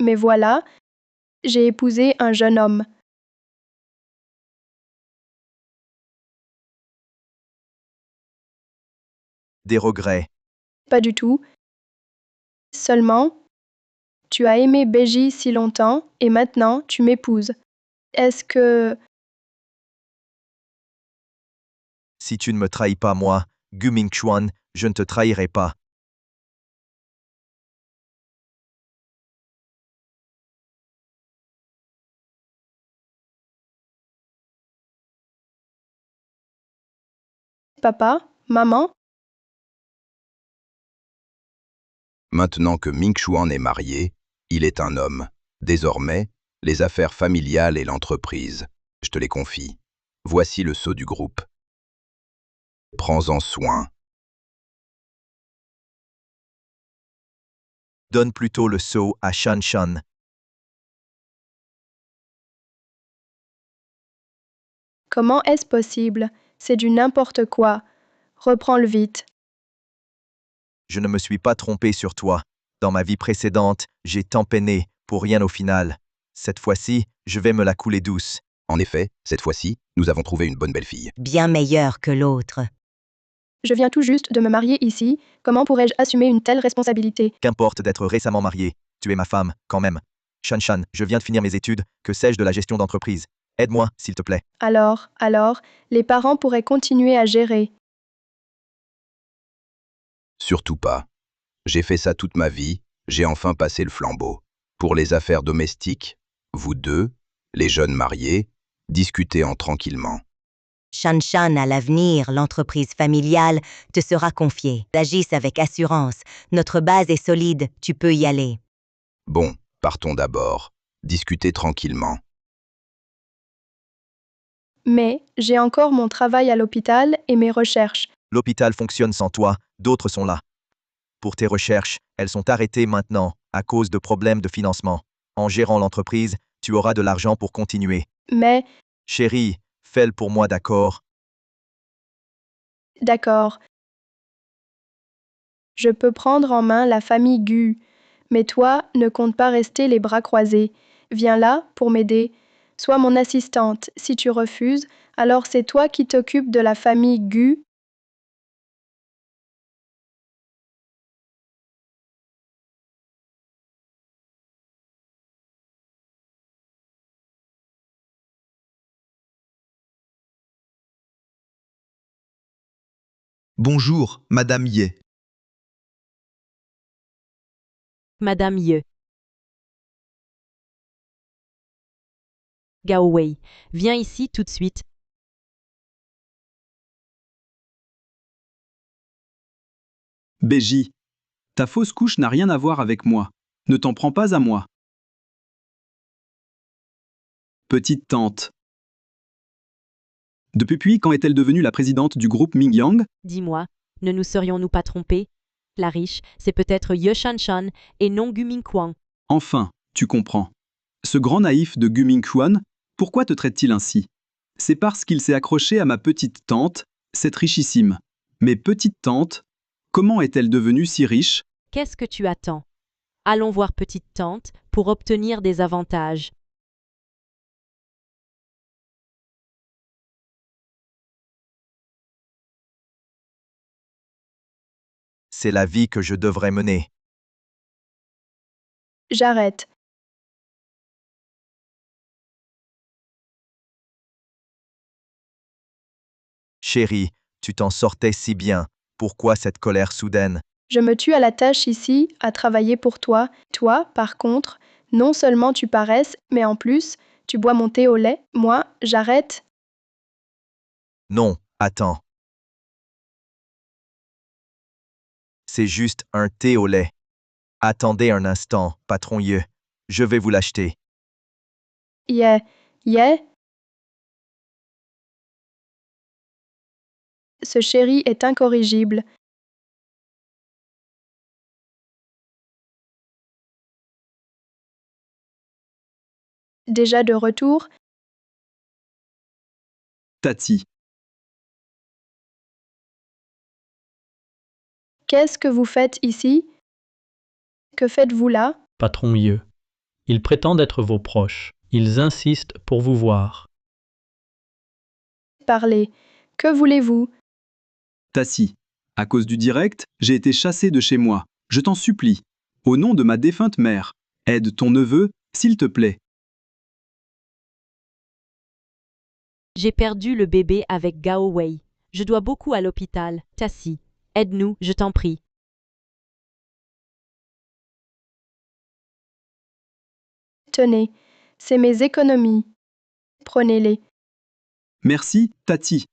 Mais voilà, j'ai épousé un jeune homme. Des regrets. Pas du tout. Seulement, tu as aimé Beji si longtemps et maintenant tu m'épouses. Est-ce que... Si tu ne me trahis pas moi, Gu Mingchuan, je ne te trahirai pas. Papa? Maman? Maintenant que Mingchuan est marié, il est un homme. Désormais, les affaires familiales et l'entreprise, je te les confie. Voici le sceau du groupe. Prends-en soin. Donne plutôt le sceau à Shan Shan. Comment est-ce possible? C'est du n'importe quoi. Reprends-le vite. Je ne me suis pas trompé sur toi. Dans ma vie précédente, j'ai tant peiné, pour rien au final. Cette fois-ci, je vais me la couler douce. En effet, cette fois-ci, nous avons trouvé une bonne belle-fille. Bien meilleure que l'autre. Je viens tout juste de me marier ici. Comment pourrais-je assumer une telle responsabilité? Qu'importe d'être récemment marié. Tu es ma femme, quand même. Shan Shan, je viens de finir mes études. Que sais-je de la gestion d'entreprise? Aide-moi, s'il te plaît. Alors, les parents pourraient continuer à gérer. Surtout pas. J'ai fait ça toute ma vie, j'ai enfin passé le flambeau. Pour les affaires domestiques, vous deux, les jeunes mariés, discutez-en tranquillement. Shan Shan, à l'avenir, l'entreprise familiale te sera confiée. Agisse avec assurance. Notre base est solide, tu peux y aller. Bon, partons d'abord. Discutez tranquillement. Mais j'ai encore mon travail à l'hôpital et mes recherches. L'hôpital fonctionne sans toi, d'autres sont là. Pour tes recherches, elles sont arrêtées maintenant, à cause de problèmes de financement. En gérant l'entreprise, tu auras de l'argent pour continuer. Mais... Chérie, fais-le pour moi, d'accord? D'accord. Je peux prendre en main la famille Gu. Mais toi, ne compte pas rester les bras croisés. Viens là pour m'aider. Sois mon assistante. Si tu refuses, alors c'est toi qui t'occupes de la famille Gu. Bonjour, Madame Ye. Madame Ye. Gao Wei, viens ici tout de suite. Beji, ta fausse couche n'a rien à voir avec moi. Ne t'en prends pas à moi. Petite tante. Depuis quand est-elle devenue la présidente du groupe Mingyang? Dis-moi, ne nous serions-nous pas trompés? La riche, c'est peut-être Ye Shanshan et non Gu Mingquan. Enfin, tu comprends. Ce grand naïf de Gu Mingquan, pourquoi te traite-t-il ainsi? C'est parce qu'il s'est accroché à ma petite tante, cette richissime. Mais petite tante, comment est-elle devenue si riche? Qu'est-ce que tu attends? Allons voir petite tante pour obtenir des avantages. C'est la vie que je devrais mener. J'arrête. Chérie, tu t'en sortais si bien. Pourquoi cette colère soudaine? Je me tue à la tâche ici, à travailler pour toi. Toi, par contre, non seulement tu paresses, mais en plus, tu bois mon thé au lait. Moi, j'arrête. Non, attends. C'est juste un thé au lait. Attendez un instant, patron Ye. Je vais vous l'acheter. Yeah. Ce chéri est incorrigible. Déjà de retour? Tati. Qu'est-ce que vous faites ici? Que faites-vous là? Patron Ye. Ils prétendent être vos proches. Ils insistent pour vous voir. Parlez. Que voulez-vous? Tassi, à cause du direct, j'ai été chassé de chez moi. Je t'en supplie. Au nom de ma défunte mère, aide ton neveu, s'il te plaît. J'ai perdu le bébé avec Gao Wei. Je dois beaucoup à l'hôpital. Tassi, aide-nous, je t'en prie. Tenez, c'est mes économies. Prenez-les. Merci, Tati.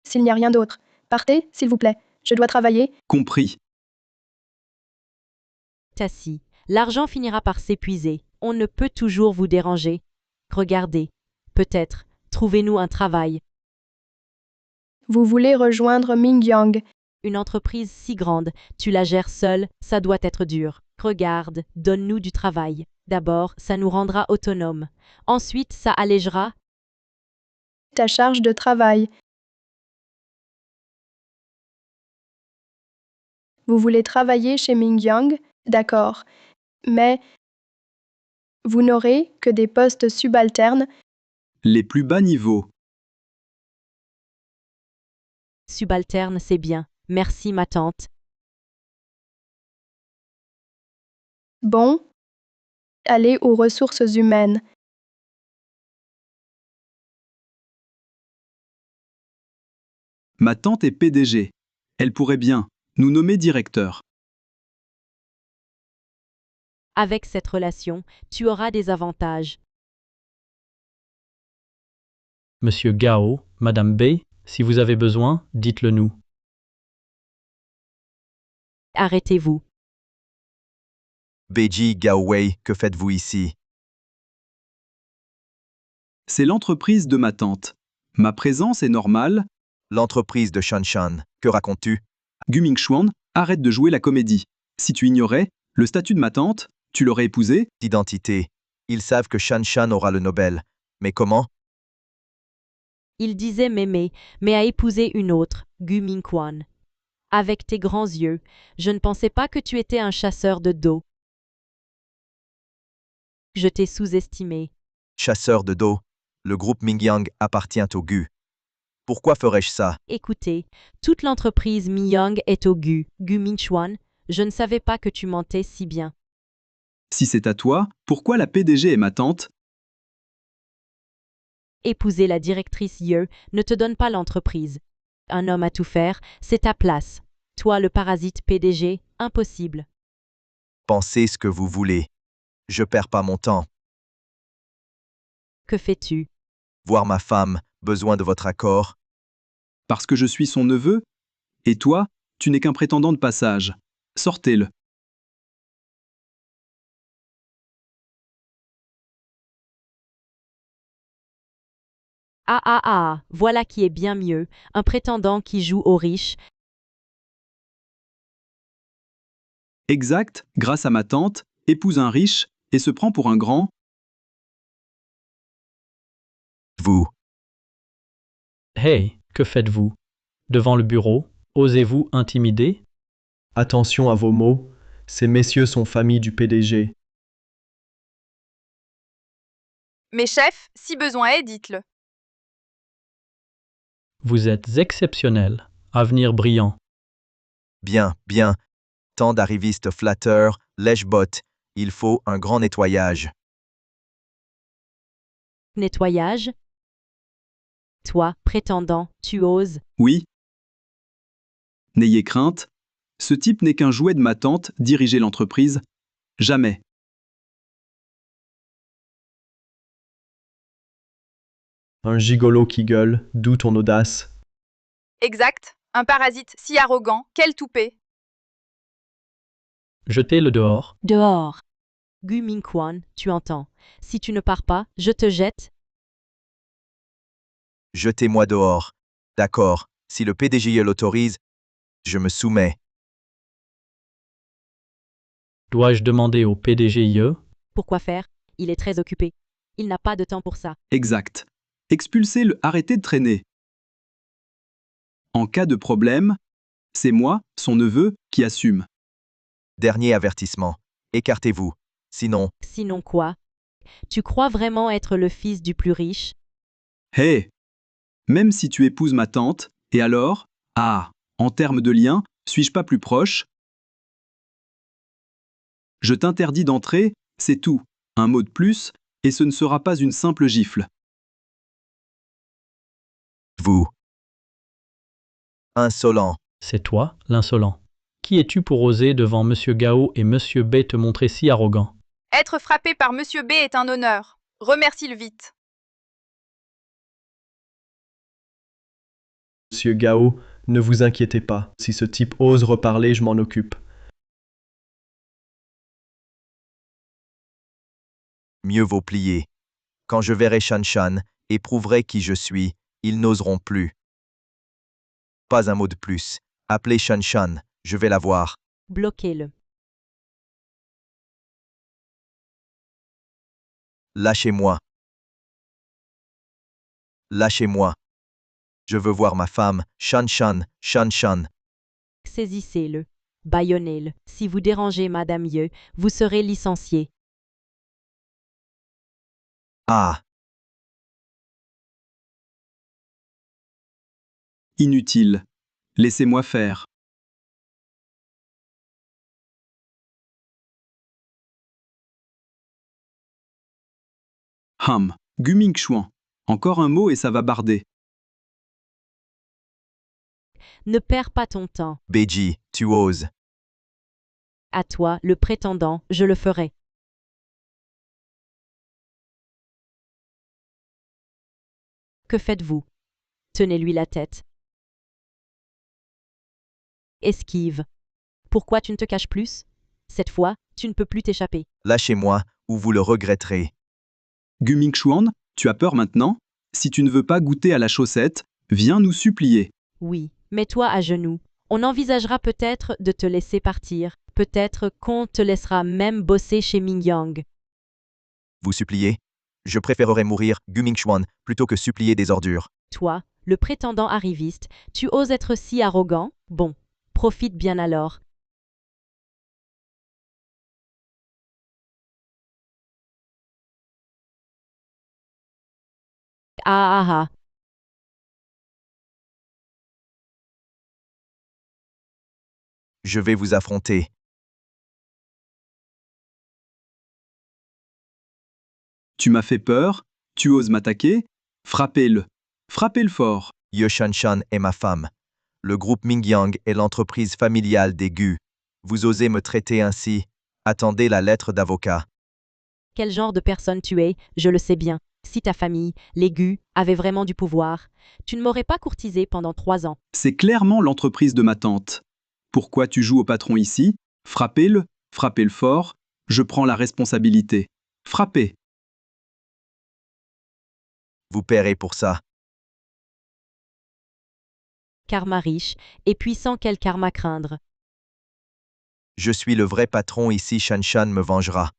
S'il n'y a rien d'autre, partez, s'il vous plaît. Je dois travailler. Compris. Tassi, l'argent finira par s'épuiser. On ne peut toujours vous déranger. Regardez. Peut-être, trouvez-nous un travail. Vous voulez rejoindre Mingyang. Une entreprise si grande, tu la gères seule, ça doit être dur. Regarde, donne-nous du travail. D'abord, ça nous rendra autonomes. Ensuite, ça allégera Ta charge de travail. Vous voulez travailler chez Mingyang? D'accord. Mais vous n'aurez que des postes subalternes. Les plus bas niveaux. subalterne, c'est bien. Merci ma tante. Bon. Allez aux ressources humaines. Ma tante est PDG. Elle pourrait bien nous nommer directeur. Avec cette relation, tu auras des avantages. Monsieur Gao, Madame B, si vous avez besoin, dites-le nous. Arrêtez-vous. Beiji Gaowei, que faites-vous ici? C'est l'entreprise de ma tante. Ma présence est normale. L'entreprise de Shanshan, que racontes-tu? Gu Mingxuan, arrête de jouer la comédie. Si tu ignorais le statut de ma tante, tu l'aurais épousée? D'identité. Ils savent que Shanshan aura le Nobel. Mais comment? Il disait m'aimer, mais a épousé une autre, Gu Mingquan. Avec tes grands yeux, je ne pensais pas que tu étais un chasseur de dos. Je t'ai sous-estimé. Chasseur de dos. Le groupe Mingyang appartient au Gu. Pourquoi ferais-je ça? Écoutez, toute l'entreprise Miyang est au Gu Mingchuan. Je ne savais pas que tu mentais si bien. Si c'est à toi, pourquoi la PDG est ma tante? Épouser la directrice Ye ne te donne pas l'entreprise. Un homme à tout faire, c'est ta place. Toi, le parasite PDG, impossible. Pensez ce que vous voulez. Je perds pas mon temps. Que fais-tu? Voir ma femme, besoin de votre accord. Parce que je suis son neveu? Et toi, tu n'es qu'un prétendant de passage. Sortez-le. Ah, voilà qui est bien mieux, un prétendant qui joue aux riches. Exact, grâce à ma tante, épouse un riche et se prend pour un grand. Vous. Hey, que faites-vous? Devant le bureau, osez-vous intimider? Attention à vos mots, ces messieurs sont famille du PDG. Mes chefs, si besoin est, dites-le. Vous êtes exceptionnel, avenir brillant. Bien, bien. Tant d'arrivistes flatteurs, lèche-bottes. Il faut un grand nettoyage. Nettoyage? Toi, prétendant, tu oses? Oui. N'ayez crainte. Ce type n'est qu'un jouet de ma tante, diriger l'entreprise. Jamais. Un gigolo qui gueule, d'où ton audace? Exact. Un parasite si arrogant, quel toupet. Jetez-le dehors. Dehors. Gu Mingquan, tu entends. Si tu ne pars pas, je te jette. Jetez-moi dehors. D'accord. Si le PDG l'autorise, je me soumets. Dois-je demander au PDG? Pourquoi faire? Il est très occupé. Il n'a pas de temps pour ça. Exact. Expulsez-le, arrêtez de traîner. En cas de problème, c'est moi, son neveu, qui assume. Dernier avertissement. Écartez-vous. Sinon, Sinon quoi? Tu crois vraiment être le fils du plus riche? Hé! Même si tu épouses ma tante, et alors? Ah, en termes de lien, suis-je pas plus proche? Je t'interdis d'entrer, c'est tout. Un mot de plus, et ce ne sera pas une simple gifle. Vous. Insolent. C'est toi, l'insolent. Qui es-tu pour oser devant Monsieur Gao et Monsieur B te montrer si arrogant? Être frappé par Monsieur B est un honneur. Remercie-le vite. Monsieur Gao, ne vous inquiétez pas. Si ce type ose reparler, je m'en occupe. Mieux vaut plier. Quand je verrai Shan Shan et prouverai qui je suis, ils n'oseront plus. Pas un mot de plus. Appelez Shan Shan, je vais la voir. Bloquez-le. Lâchez-moi. Lâchez-moi. Je veux voir ma femme, Shan Shan, Shan Shan. Saisissez-le. Bâillonnez-le. Si vous dérangez Madame Ye, vous serez licencié. Ah, Inutile. Laissez-moi faire. Guming Chuan. Encore un mot et ça va barder. Ne perds pas ton temps. Beiji, tu oses. À toi, le prétendant, je le ferai. Que faites-vous? Tenez-lui la tête. Esquive. Pourquoi tu ne te caches plus? Cette fois, tu ne peux plus t'échapper. Lâchez-moi, ou vous le regretterez. Guming Chuan, tu as peur maintenant? Si tu ne veux pas goûter à la chaussette, viens nous supplier. Oui, mets-toi à genoux. On envisagera peut-être de te laisser partir. Peut-être qu'on te laissera même bosser chez Mingyang. Vous suppliez? Je préférerais mourir, Guming Chuan, plutôt que supplier des ordures. Toi, le prétendant arriviste, tu oses être si arrogant? Bon, profite bien alors. Ah ah ah. Je vais vous affronter. Tu m'as fait peur? Tu oses m'attaquer? Frappez-le. Frappez-le fort. Ye Shan Shan est ma femme. Le groupe Mingyang est l'entreprise familiale des Gu. Vous osez me traiter ainsi? Attendez la lettre d'avocat. Quel genre de personne tu es, je le sais bien. Si ta famille, les Gu, avait vraiment du pouvoir, tu ne m'aurais pas courtisé pendant 3 ans. C'est clairement l'entreprise de ma tante. Pourquoi tu joues au patron ici? Frappez-le, frappez-le fort. Je prends la responsabilité. Frappez. Vous paierez pour ça. Karma riche, et puissant quel karma craindre. Je suis le vrai patron ici, Shan Shan me vengera.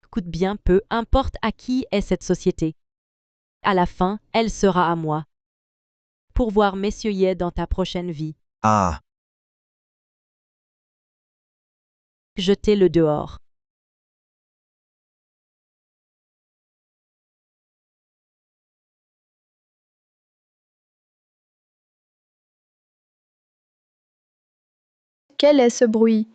Coûte bien peu importe à qui est cette société. À la fin, elle sera à moi. Pour voir Messieurs Ye dans ta prochaine vie. Ah, Jetez-le dehors. Quel est ce bruit?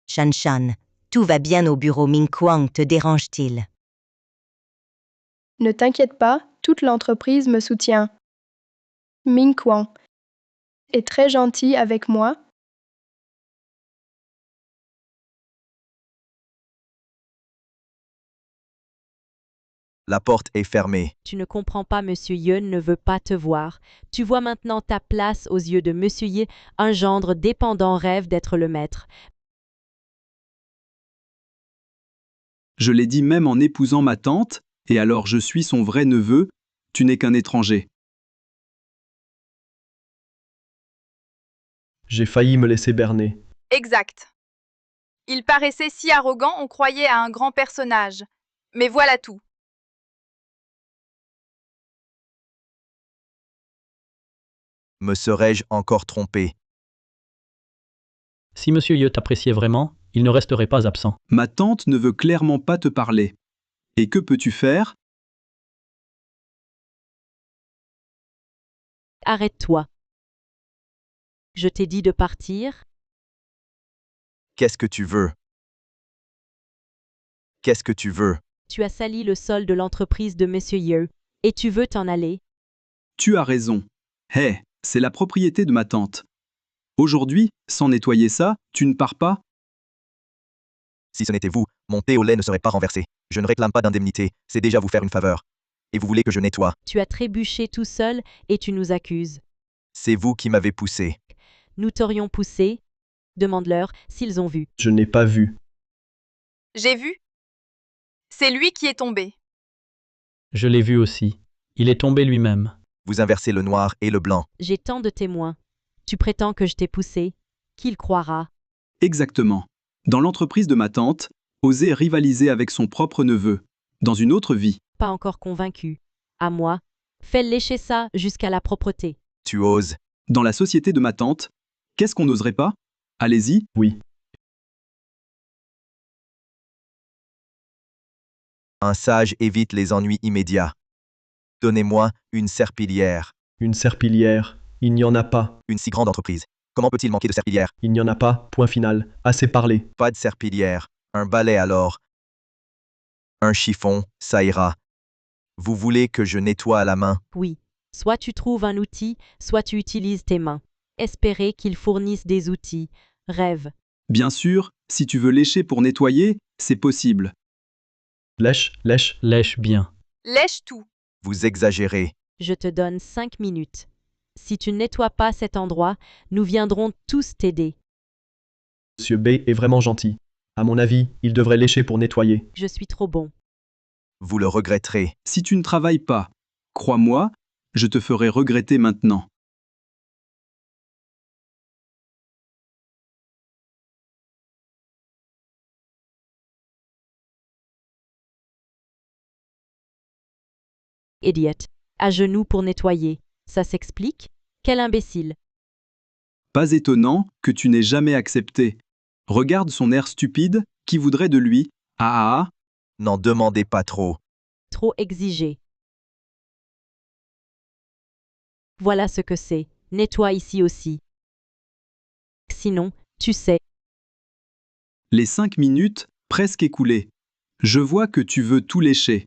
Shan Shan, tout va bien au bureau Ming Kuang, te dérange-t-il? Ne t'inquiète pas, toute l'entreprise me soutient. Ming Kuang est très gentil avec moi. la porte est fermée. Tu ne comprends pas, Monsieur Ye ne veut pas te voir. Tu vois maintenant ta place aux yeux de Monsieur Ye, un gendre dépendant rêve d'être le maître. Je l'ai dit même en épousant ma tante, et alors je suis son vrai neveu, tu n'es qu'un étranger. J'ai failli me laisser berner. Exact. Il paraissait si arrogant, on croyait à un grand personnage. Mais voilà tout. Me serais-je encore trompé? Si Monsieur Ye t'appréciait vraiment, il ne resterait pas absent. Ma tante ne veut clairement pas te parler. Et que peux-tu faire? Arrête-toi. Je t'ai dit de partir. Qu'est-ce que tu veux? Qu'est-ce que tu veux? Tu as sali le sol de l'entreprise de Monsieur Ye, et tu veux t'en aller. Tu as raison. Hé, c'est la propriété de ma tante. Aujourd'hui, sans nettoyer ça, tu ne pars pas? Si ce n'était vous, mon thé au lait ne serait pas renversé. Je ne réclame pas d'indemnité, c'est déjà vous faire une faveur. Et vous voulez que je nettoie? Tu as trébuché tout seul et tu nous accuses. C'est vous qui m'avez poussé. Nous t'aurions poussé. Demande-leur s'ils ont vu. Je n'ai pas vu. J'ai vu. C'est lui qui est tombé. Je l'ai vu aussi. Il est tombé lui-même. Vous inversez le noir et le blanc. J'ai tant de témoins. Tu prétends que je t'ai poussé. Qui le croira? Exactement. Dans l'entreprise de ma tante, oser rivaliser avec son propre neveu. Dans une autre vie. Pas encore convaincu. À moi. Fais lécher ça jusqu'à la propreté. Tu oses. Dans la société de ma tante, qu'est-ce qu'on n'oserait pas? Allez-y. Oui. Un sage évite les ennuis immédiats. Donnez-moi une serpillière. Une serpillière. Il n'y en a pas. Une si grande entreprise. Comment peut-il manquer de serpillière? Il n'y en a pas. Point final. Assez parlé. Pas de serpillière. Un balai alors. Un chiffon, ça ira. Vous voulez que je nettoie à la main? Oui. Soit tu trouves un outil, soit tu utilises tes mains. Espérer qu'ils fournissent des outils. Rêve. Bien sûr, si tu veux lécher pour nettoyer, c'est possible. Lèche, lèche. Lèche bien. Lèche tout. Vous exagérez. Je te donne 5 minutes. Si tu ne nettoies pas cet endroit, nous viendrons tous t'aider. Monsieur B est vraiment gentil. À mon avis, il devrait lécher pour nettoyer. Je suis trop bon. Vous le regretterez. Si tu ne travailles pas, crois-moi, je te ferai regretter maintenant. Idiot. À genoux pour nettoyer. Ça s'explique? Quel imbécile. Pas étonnant que tu n'aies jamais accepté. Regarde son air stupide, qui voudrait de lui. Ah. N'en demandez pas trop. Trop exigé. Voilà ce que c'est. Nettoie ici aussi. Sinon, tu sais. Les 5 minutes, presque écoulées. Je vois que tu veux tout lécher.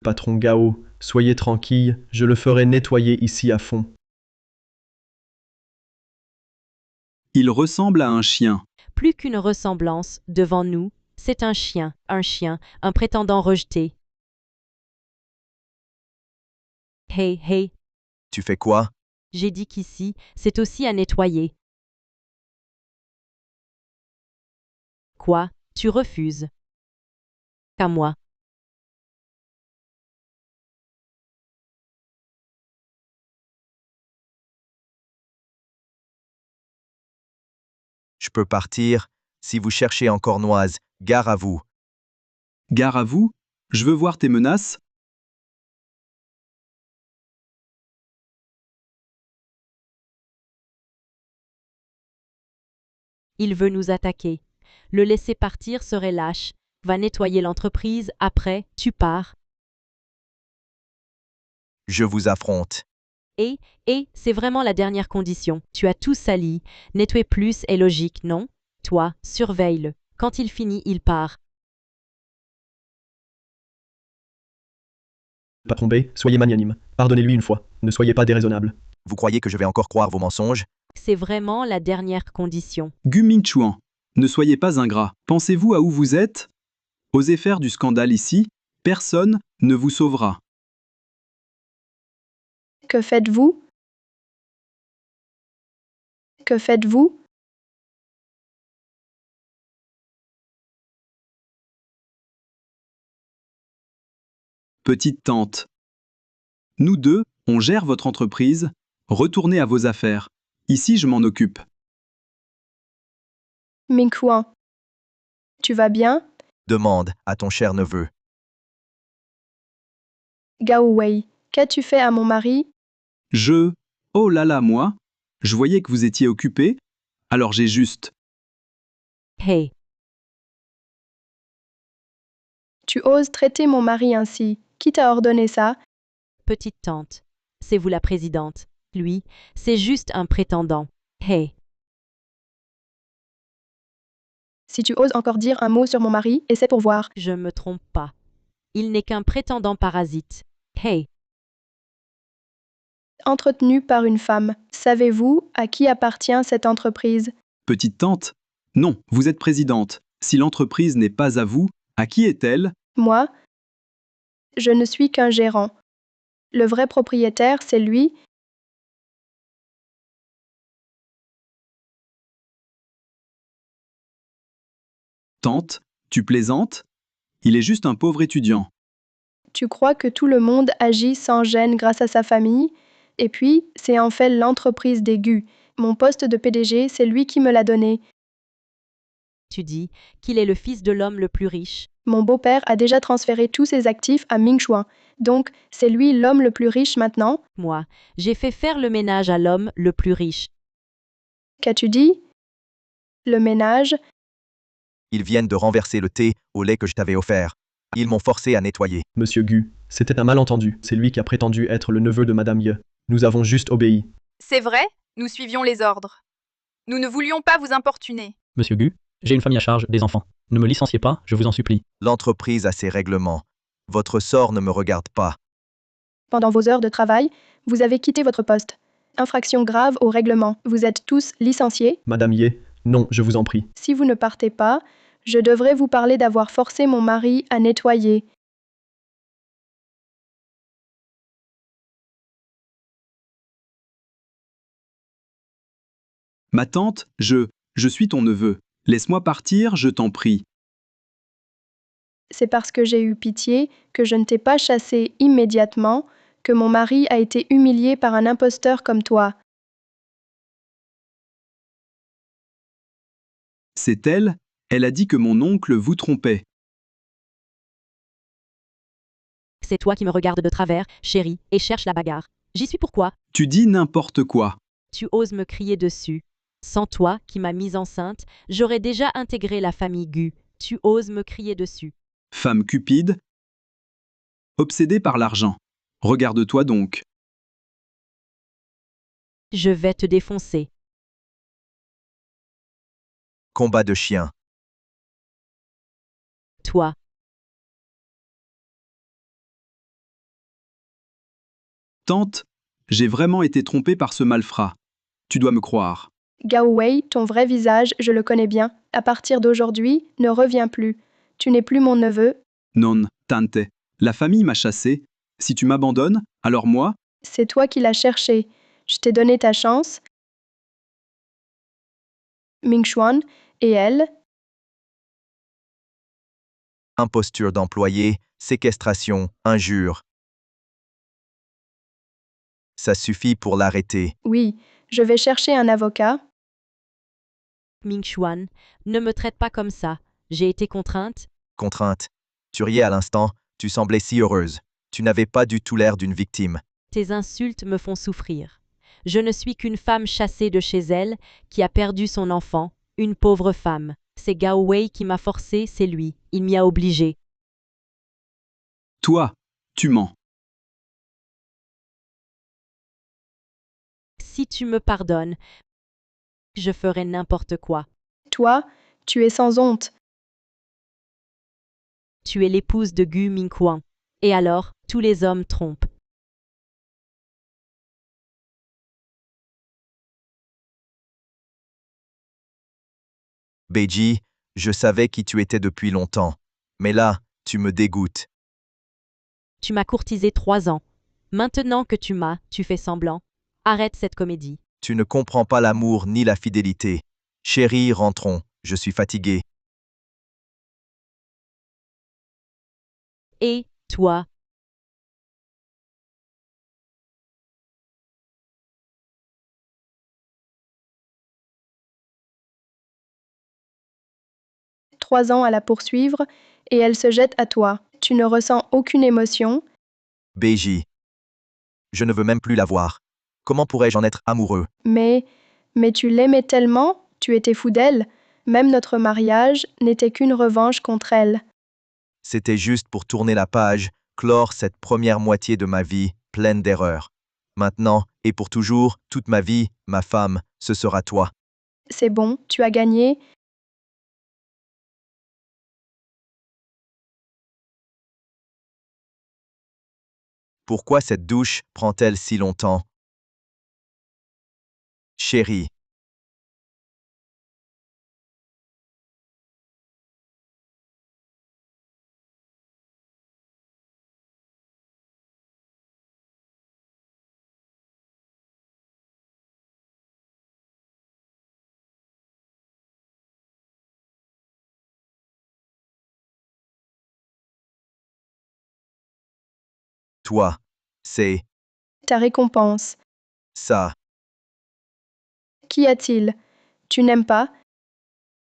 Patron Gao, soyez tranquille, je le ferai nettoyer ici à fond. Il ressemble à un chien. Plus qu'une ressemblance, devant nous, c'est un chien, un prétendant rejeté. Hey, hey. Tu fais quoi? J'ai dit qu'ici, c'est aussi à nettoyer. Quoi? Tu refuses? Qu'à moi. Je peux partir. Si vous cherchez encore Noise, gare à vous. Gare à vous? Je veux voir tes menaces. Il veut nous attaquer. Le laisser partir serait lâche. Va nettoyer l'entreprise, après, tu pars. Je vous affronte. Et, c'est vraiment la dernière condition. Tu as tout sali. Nettoyer plus est logique, non? Toi, surveille-le. Quand il finit, il part. Patron B, soyez magnanime. Pardonnez-lui une fois. Ne soyez pas déraisonnable. Vous croyez que je vais encore croire vos mensonges? C'est vraiment la dernière condition. Gu Mingchuan, ne soyez pas ingrat. Pensez-vous à où vous êtes? Osez faire du scandale ici, personne ne vous sauvera. Que faites-vous? Que faites-vous? Petite tante. Nous deux, on gère votre entreprise. Retournez à vos affaires. Ici, je m'en occupe. Mingchuan. Tu vas bien? Demande à ton cher neveu. Gao Wei, qu'as-tu fait à mon mari? Oh là là, moi. Je voyais que vous étiez occupé, alors j'ai juste. Hey, Tu oses traiter mon mari ainsi. Qui t'a ordonné ça? petite tante. C'est vous la présidente. Lui, c'est juste un prétendant. Hey, Si tu oses encore dire un mot sur mon mari, essaie pour voir. je me trompe pas. Il n'est qu'un prétendant parasite. Hey, Entretenu par une femme. Savez-vous à qui appartient cette entreprise? Petite tante? Non, vous êtes présidente. Si l'entreprise n'est pas à vous, à qui est-elle? Moi? Je ne suis qu'un gérant. Le vrai propriétaire, c'est lui. Tante, tu plaisantes? Il est juste un pauvre étudiant. Tu crois que tout le monde agit sans gêne grâce à sa famille? Et puis, c'est en fait l'entreprise des Gu. Mon poste de PDG, c'est lui qui me l'a donné. tu dis qu'il est le fils de l'homme le plus riche. Mon beau-père a déjà transféré tous ses actifs à Ming Chuan. Donc, c'est lui l'homme le plus riche maintenant. Moi, j'ai fait faire le ménage à l'homme le plus riche. Qu'as-tu dit? Le ménage? Ils viennent de renverser le thé au lait que je t'avais offert. Ils m'ont forcé à nettoyer. Monsieur Gu, c'était un malentendu. C'est lui qui a prétendu être le neveu de Madame Ye. Nous avons juste obéi. C'est vrai, nous suivions les ordres. Nous ne voulions pas vous importuner. Monsieur Gu, j'ai une famille à charge, des enfants. Ne me licenciez pas, je vous en supplie. L'entreprise a ses règlements. Votre sort ne me regarde pas. Pendant vos heures de travail, vous avez quitté votre poste. Infraction grave au règlement. Vous êtes tous licenciés. Madame Ye, non, je vous en prie. Si vous ne partez pas, je devrais vous parler d'avoir forcé mon mari à nettoyer. Ma tante, je suis ton neveu. Laisse-moi partir, je t'en prie. C'est parce que j'ai eu pitié que je ne t'ai pas chassé immédiatement que mon mari a été humilié par un imposteur comme toi. C'est elle? Elle a dit que mon oncle vous trompait. C'est toi qui me regardes de travers, chérie, et cherche la bagarre. J'y suis pourquoi? Tu dis n'importe quoi. Tu oses me crier dessus. Sans toi, qui m'as mise enceinte, j'aurais déjà intégré la famille Gu. Tu oses me crier dessus. Femme cupide, obsédée par l'argent. Regarde-toi donc. Je vais te défoncer. Combat de chiens. Toi. Tante, j'ai vraiment été trompée par ce malfrat. Tu dois me croire. Gao Wei, ton vrai visage, je le connais bien. À partir d'aujourd'hui, ne reviens plus. Tu n'es plus mon neveu. Non, tante. La famille m'a chassé. Si tu m'abandonnes, alors moi? C'est toi qui l'as cherché. Je t'ai donné ta chance. Ming Chuan et elle. Imposture d'employé, séquestration, injure. Ça suffit pour l'arrêter. Oui, je vais chercher un avocat. Ming Chuan, ne me traite pas comme ça. J'ai été contrainte. Contrainte. Tu riais à l'instant, tu semblais si heureuse. Tu n'avais pas du tout l'air d'une victime. Tes insultes me font souffrir. Je ne suis qu'une femme chassée de chez elle, qui a perdu son enfant, une pauvre femme. C'est Gao Wei qui m'a forcée, c'est lui. Il m'y a obligée. Toi, tu mens. Si tu me pardonnes, je ferai n'importe quoi. Toi, tu es sans honte. Tu es l'épouse de Gu Mingquan. Et alors, tous les hommes trompent. Beiji, je savais qui tu étais depuis longtemps. Mais là, tu me dégoûtes. Tu m'as courtisé 3 ans. Maintenant que tu fais semblant. Arrête cette comédie. Tu ne comprends pas l'amour ni la fidélité. Chérie, rentrons. Je suis fatigué. Et, toi, « 3 ans à la poursuivre, et elle se jette à toi. Tu ne ressens aucune émotion. Beiji. Je ne veux même plus la voir. Comment pourrais-je en être amoureux? Mais tu l'aimais tellement, tu étais fou d'elle. Même notre mariage n'était qu'une revanche contre elle. C'était juste pour tourner la page, clore cette première moitié de ma vie pleine d'erreurs. Maintenant, et pour toujours, toute ma vie, ma femme, ce sera toi. C'est bon, tu as gagné. Pourquoi cette douche prend-elle si longtemps? Chérie. Toi, c'est Ta récompense. ça. Qu'y a-t-il? Tu n'aimes pas?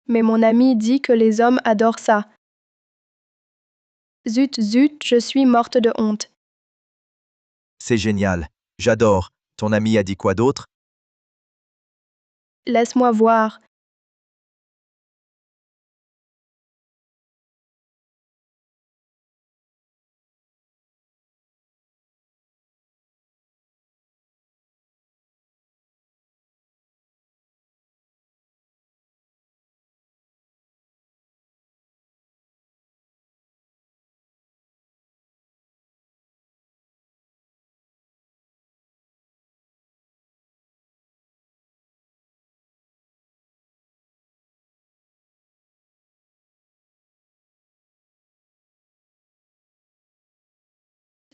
Mais mon ami dit que les hommes adorent ça. Zut, zut, je suis morte de honte. C'est génial. J'adore. Ton ami a dit quoi d'autre? Laisse-moi voir.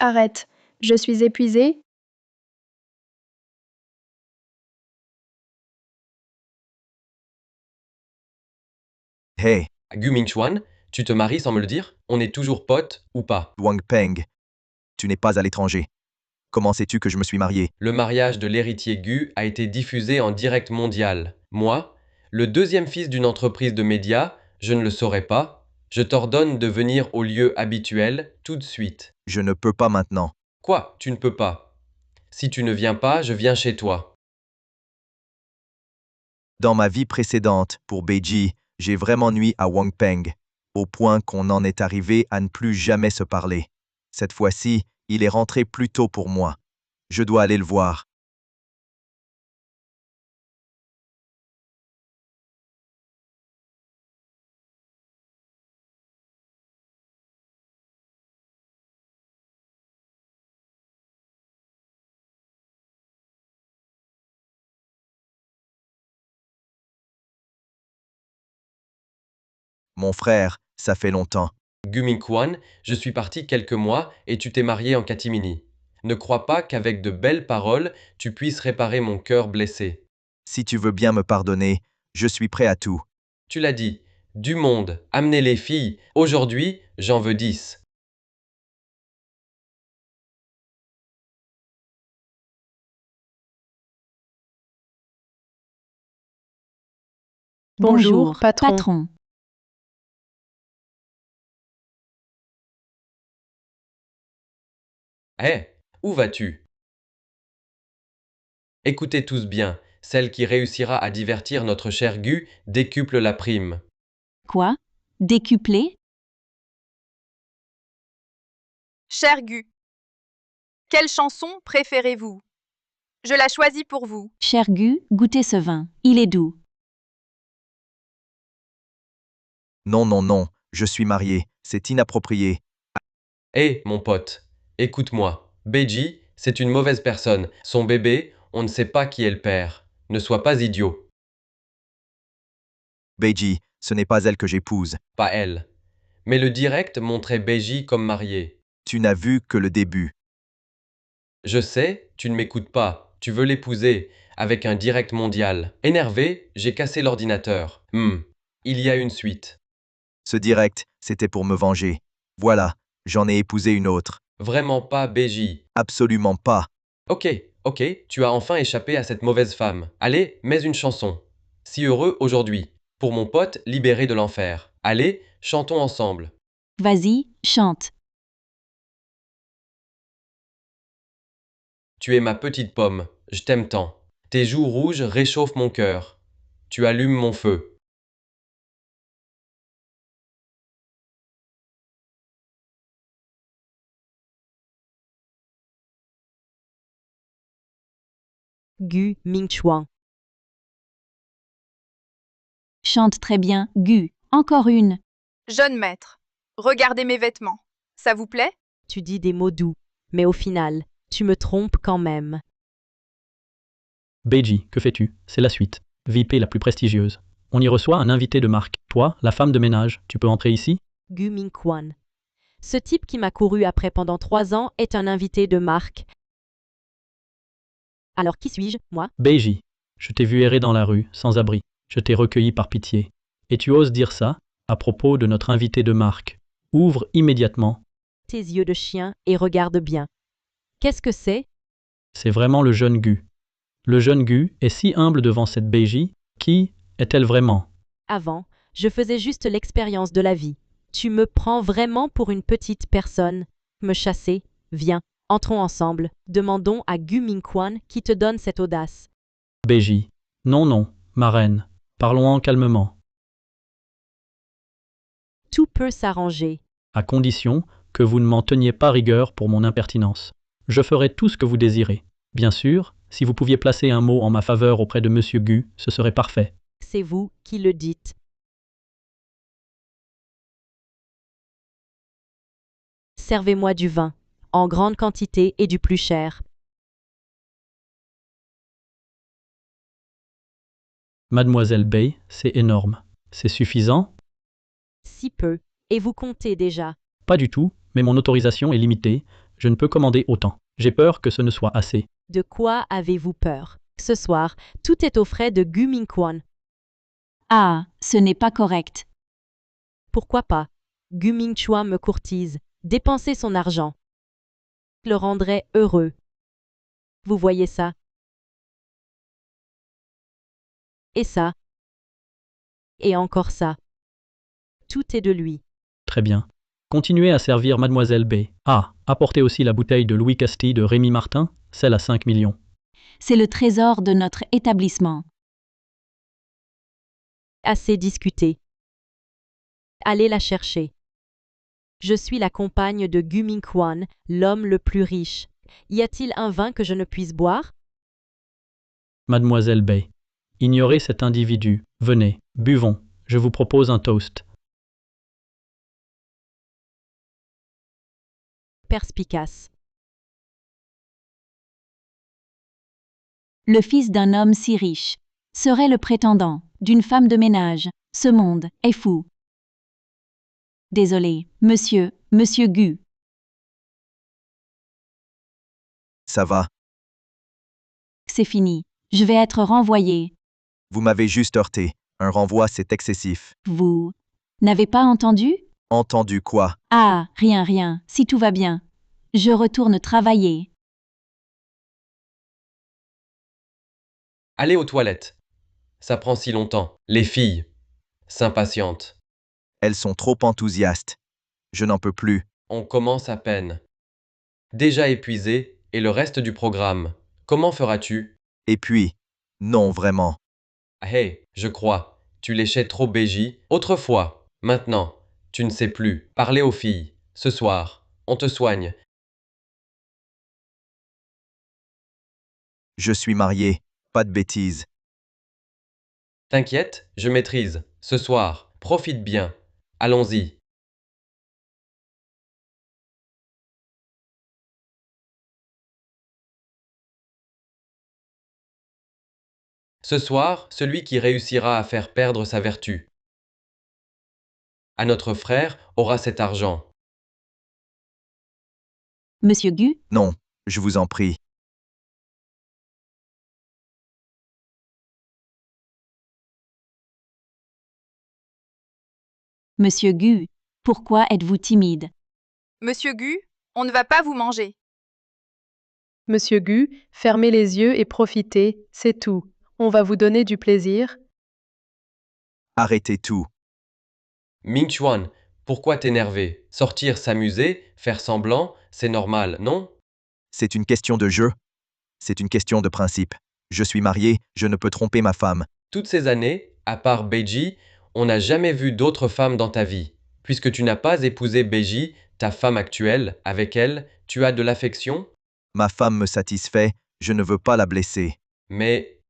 Arrête. Je suis épuisée. Hey, Gu Mingchuan, tu te maries sans me le dire? On est toujours potes ou pas? Wang Peng, tu n'es pas à l'étranger. Comment sais-tu que je me suis marié? Le mariage de l'héritier Gu a été diffusé en direct mondial. Moi, le deuxième fils d'une entreprise de médias, je ne le saurais pas. Je t'ordonne de venir au lieu habituel tout de suite. Je ne peux pas maintenant. Quoi? Tu ne peux pas? Si tu ne viens pas, je viens chez toi. Dans ma vie précédente, pour Beiji, j'ai vraiment nui à Wang Peng, au point qu'on en est arrivé à ne plus jamais se parler. Cette fois-ci, il est rentré plus tôt pour moi. Je dois aller le voir. Mon frère, ça fait longtemps. Gu Mingchuan, je suis parti quelques mois et tu t'es marié en catimini. Ne crois pas qu'avec de belles paroles, tu puisses réparer mon cœur blessé. Si tu veux bien me pardonner, je suis prêt à tout. Tu l'as dit, du monde, amenez les filles. Aujourd'hui, j'en veux 10. Bonjour, patron. Hé, où vas-tu? Écoutez tous bien, celle qui réussira à divertir notre cher Gu décuple la prime. Quoi? Décuplé? Cher Gu, quelle chanson préférez-vous? Je la choisis pour vous. Cher Gu, goûtez ce vin. Il est doux. Non, non, non, je suis marié. C'est inapproprié. Hé, mon pote, écoute-moi. Beiji, c'est une mauvaise personne. Son bébé, on ne sait pas qui est le père. Ne sois pas idiot. Beiji, ce n'est pas elle que j'épouse. Pas elle. Mais le direct montrait Beiji comme marié. Tu n'as vu que le début. Je sais, tu ne m'écoutes pas. Tu veux l'épouser, avec un direct mondial. Énervé, j'ai cassé l'ordinateur. Il y a une suite. Ce direct, c'était pour me venger. Voilà, j'en ai épousé une autre. Vraiment pas, Beiji. Absolument pas. Ok, tu as enfin échappé à cette mauvaise femme. Allez, mets une chanson. Si heureux aujourd'hui. Pour mon pote libéré de l'enfer. Allez, chantons ensemble. Vas-y, chante. Tu es ma petite pomme, je t'aime tant. Tes joues rouges réchauffent mon cœur. Tu allumes mon feu. Gu Mingchuan. Chante très bien, Gu. Encore une. Jeune maître, regardez mes vêtements. Ça vous plaît? Tu dis des mots doux, mais au final, tu me trompes quand même. Beiji, que fais-tu? C'est la suite. VIP la plus prestigieuse. On y reçoit un invité de marque. Toi, la femme de ménage, tu peux entrer ici? Gu Mingchuan. Ce type qui m'a couru après pendant 3 ans est un invité de marque. Alors qui suis-je, moi? Beiji, je t'ai vu errer dans la rue, sans abri. Je t'ai recueilli par pitié. Et tu oses dire ça à propos de notre invité de marque. Ouvre immédiatement. Tes yeux de chien et regarde bien. Qu'est-ce que c'est? C'est vraiment le jeune Gu. Le jeune Gu est si humble devant cette Beiji. Qui est-elle vraiment? Avant, je faisais juste l'expérience de la vie. Tu me prends vraiment pour une petite personne. Me chasser? Viens, entrons ensemble. Demandons à Gu Mingchuan qui te donne cette audace. Beiji. Non, non, ma reine. Parlons-en calmement. Tout peut s'arranger. À condition que vous ne m'en teniez pas rigueur pour mon impertinence. Je ferai tout ce que vous désirez. Bien sûr, si vous pouviez placer un mot en ma faveur auprès de Monsieur Gu, ce serait parfait. C'est vous qui le dites. Servez-moi du vin, en grande quantité et du plus cher. Mademoiselle Bei, c'est énorme. C'est suffisant? Si peu, et vous comptez déjà. Pas du tout, mais mon autorisation est limitée. Je ne peux commander autant. J'ai peur que ce ne soit assez. De quoi avez-vous peur? Ce soir, tout est aux frais de Gu Mingchuan. Ah, ce n'est pas correct. Pourquoi pas? Gu Mingchuan me courtise. Dépenser son argent le rendrait heureux. Vous voyez ça? Et ça? Et encore ça. Tout est de lui. Très bien. Continuez à servir Mademoiselle B. Ah, apportez aussi la bouteille de Louis Castille de Rémi Martin, celle à 5 millions. C'est le trésor de notre établissement. Assez discuté. Allez la chercher. Je suis la compagne de Gu Mingchuan, l'homme le plus riche. Y a-t-il un vin que je ne puisse boire? Mademoiselle B. Ignorez cet individu. Venez, buvons. Je vous propose un toast. Perspicace. Le fils d'un homme si riche serait le prétendant d'une femme de ménage. Ce monde est fou. Désolé, monsieur Gu. Ça va, C'est fini. Je vais être renvoyé. vous m'avez juste heurté. Un renvoi, c'est excessif. Vous n'avez pas entendu? Entendu quoi? Ah, rien, si tout va bien. Je retourne travailler. Allez aux toilettes. Ça prend si longtemps. Les filles s'impatientent. Elles sont trop enthousiastes. Je n'en peux plus. On commence à peine. Déjà épuisé, et le reste du programme. Comment feras-tu? Et puis, non vraiment. Hey, je crois, tu léchais trop Beiji autrefois. Maintenant, tu ne sais plus. Parler aux filles. Ce soir, on te soigne. Je suis marié. Pas de bêtises. T'inquiète, je maîtrise. Ce soir, profite bien. Allons-y. Ce soir, celui qui réussira à faire perdre sa vertu à notre frère aura cet argent. Monsieur Gu, Non, je vous en prie. Monsieur Gu, pourquoi êtes-vous timide? Monsieur Gu, on ne va pas vous manger. Monsieur Gu, fermez les yeux et profitez, c'est tout. On va vous donner du plaisir. Arrêtez tout. Mingchuan, pourquoi t'énerver? Sortir, s'amuser, faire semblant, c'est normal, non? C'est une question de jeu. C'est une question de principe. Je suis marié, je ne peux tromper ma femme. Toutes ces années, à part Beiji, on n'a jamais vu d'autres femmes dans ta vie. Puisque tu n'as pas épousé Beiji, ta femme actuelle, avec elle, tu as de l'affection? Ma femme me satisfait, je ne veux pas la blesser. Mais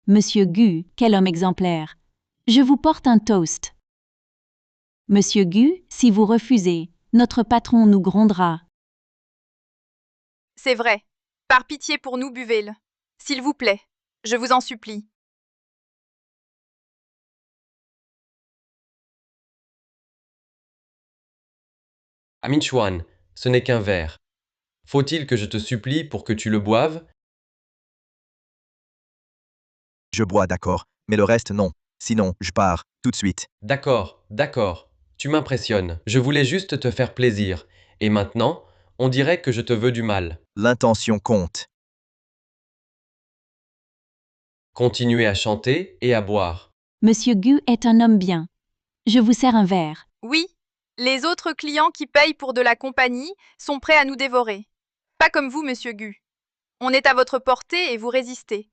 Monsieur Gu, quel homme exemplaire. Je vous porte un toast. Monsieur Gu, si vous refusez, notre patron nous grondera. C'est vrai. Par pitié pour nous, buvez-le. S'il vous plaît. Je vous en supplie. Minchuan, ce n'est qu'un verre. Faut-il que je te supplie pour que tu le boives? Je bois, d'accord, mais le reste non. Sinon, je pars, tout de suite. D'accord, d'accord. Tu m'impressionnes. Je voulais juste te faire plaisir. Et maintenant, on dirait que je te veux du mal. L'intention compte. Continuez à chanter et à boire. Monsieur Gu est un homme bien. Je vous sers un verre. Oui. Les autres clients qui payent pour de la compagnie sont prêts à nous dévorer. Pas comme vous, monsieur Gu. On est à votre portée et vous résistez.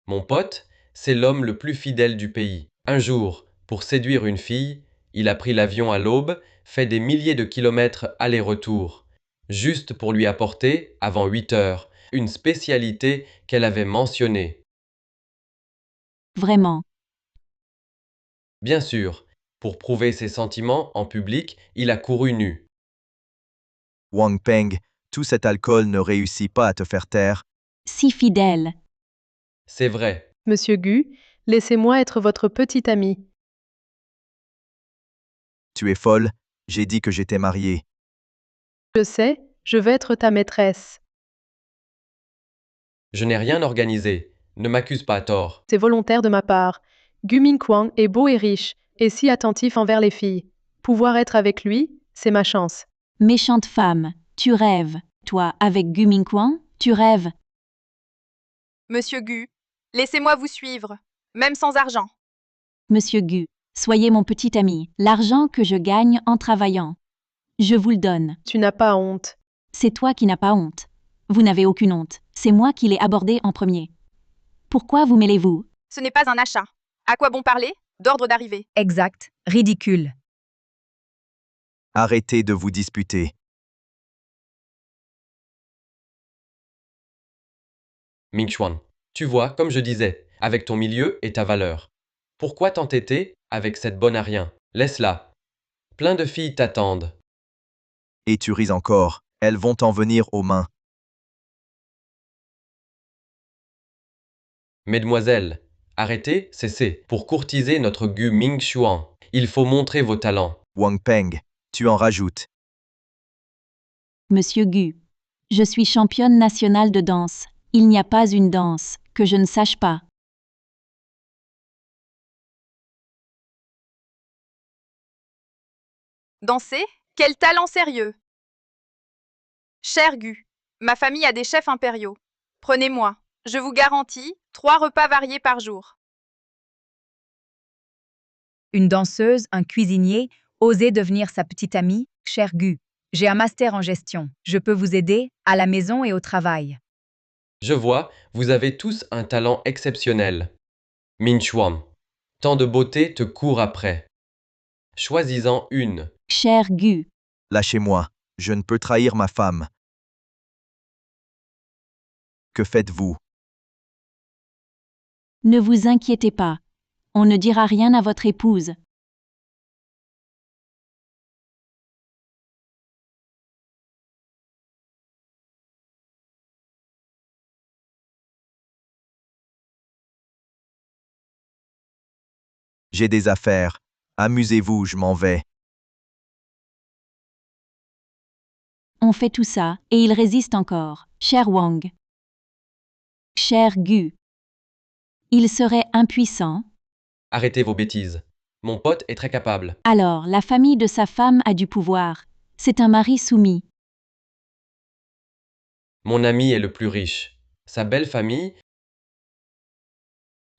Mon pote, c'est l'homme le plus fidèle du pays. Un jour, pour séduire une fille, il a pris l'avion à l'aube, fait des milliers de kilomètres aller-retour, juste pour lui apporter, avant 8 heures, une spécialité qu'elle avait mentionnée. Vraiment. Bien sûr, pour prouver ses sentiments en public, il a couru nu. Wang Peng, tout cet alcool ne réussit pas à te faire taire. Si fidèle. C'est vrai. Monsieur Gu, laissez-moi être votre petit ami. Tu es folle, j'ai dit que j'étais marié. Je sais, je vais être ta maîtresse. Je n'ai rien organisé. Ne m'accuse pas à tort. C'est volontaire de ma part. Gu Mingquan est beau et riche, et si attentif envers les filles. Pouvoir être avec lui, c'est ma chance. Méchante femme, tu rêves. Toi, avec Gu Mingquan, tu rêves. Monsieur Gu, laissez-moi vous suivre, même sans argent. Monsieur Gu, soyez mon petit ami. L'argent que je gagne en travaillant, je vous le donne. Tu n'as pas honte. C'est toi qui n'as pas honte. Vous n'avez aucune honte. C'est moi qui l'ai abordé en premier. Pourquoi vous mêlez-vous? Ce n'est pas un achat. À quoi bon parler? D'ordre d'arrivée. Exact. Ridicule. Arrêtez de vous disputer. Mingchuan, tu vois, comme je disais, avec ton milieu et ta valeur. Pourquoi t'entêter avec cette bonne à rien? Laisse-la. Plein de filles t'attendent. Et tu ris encore, elles vont t'en venir aux mains. Mesdemoiselles, arrêtez, cessez. Pour courtiser notre Gu Mingchuan, il faut montrer vos talents. Wang Peng, tu en rajoutes. Monsieur Gu, je suis championne nationale de danse. Il n'y a pas une danse que je ne sache pas. Danser? Quel talent sérieux! Cher Gu, ma famille a des chefs impériaux. Prenez-moi, je vous garantis 3 repas variés par jour. Une danseuse, un cuisinier, osez devenir sa petite amie, cher Gu. J'ai un master en gestion. Je peux vous aider, à la maison et au travail. Je vois, vous avez tous un talent exceptionnel. Minchuan, tant de beauté te court après. Choisis-en une. Cher Gu, Lâchez-moi, je ne peux trahir ma femme. Que faites-vous? ne vous inquiétez pas. On ne dira rien à votre épouse. J'ai des affaires. Amusez-vous, je m'en vais. On fait tout ça, et il résiste encore. Cher Wang. Cher Gu. Il serait impuissant. Arrêtez vos bêtises. Mon pote est très capable. Alors, la famille de sa femme a du pouvoir. C'est un mari soumis. Mon ami est le plus riche. Sa belle famille,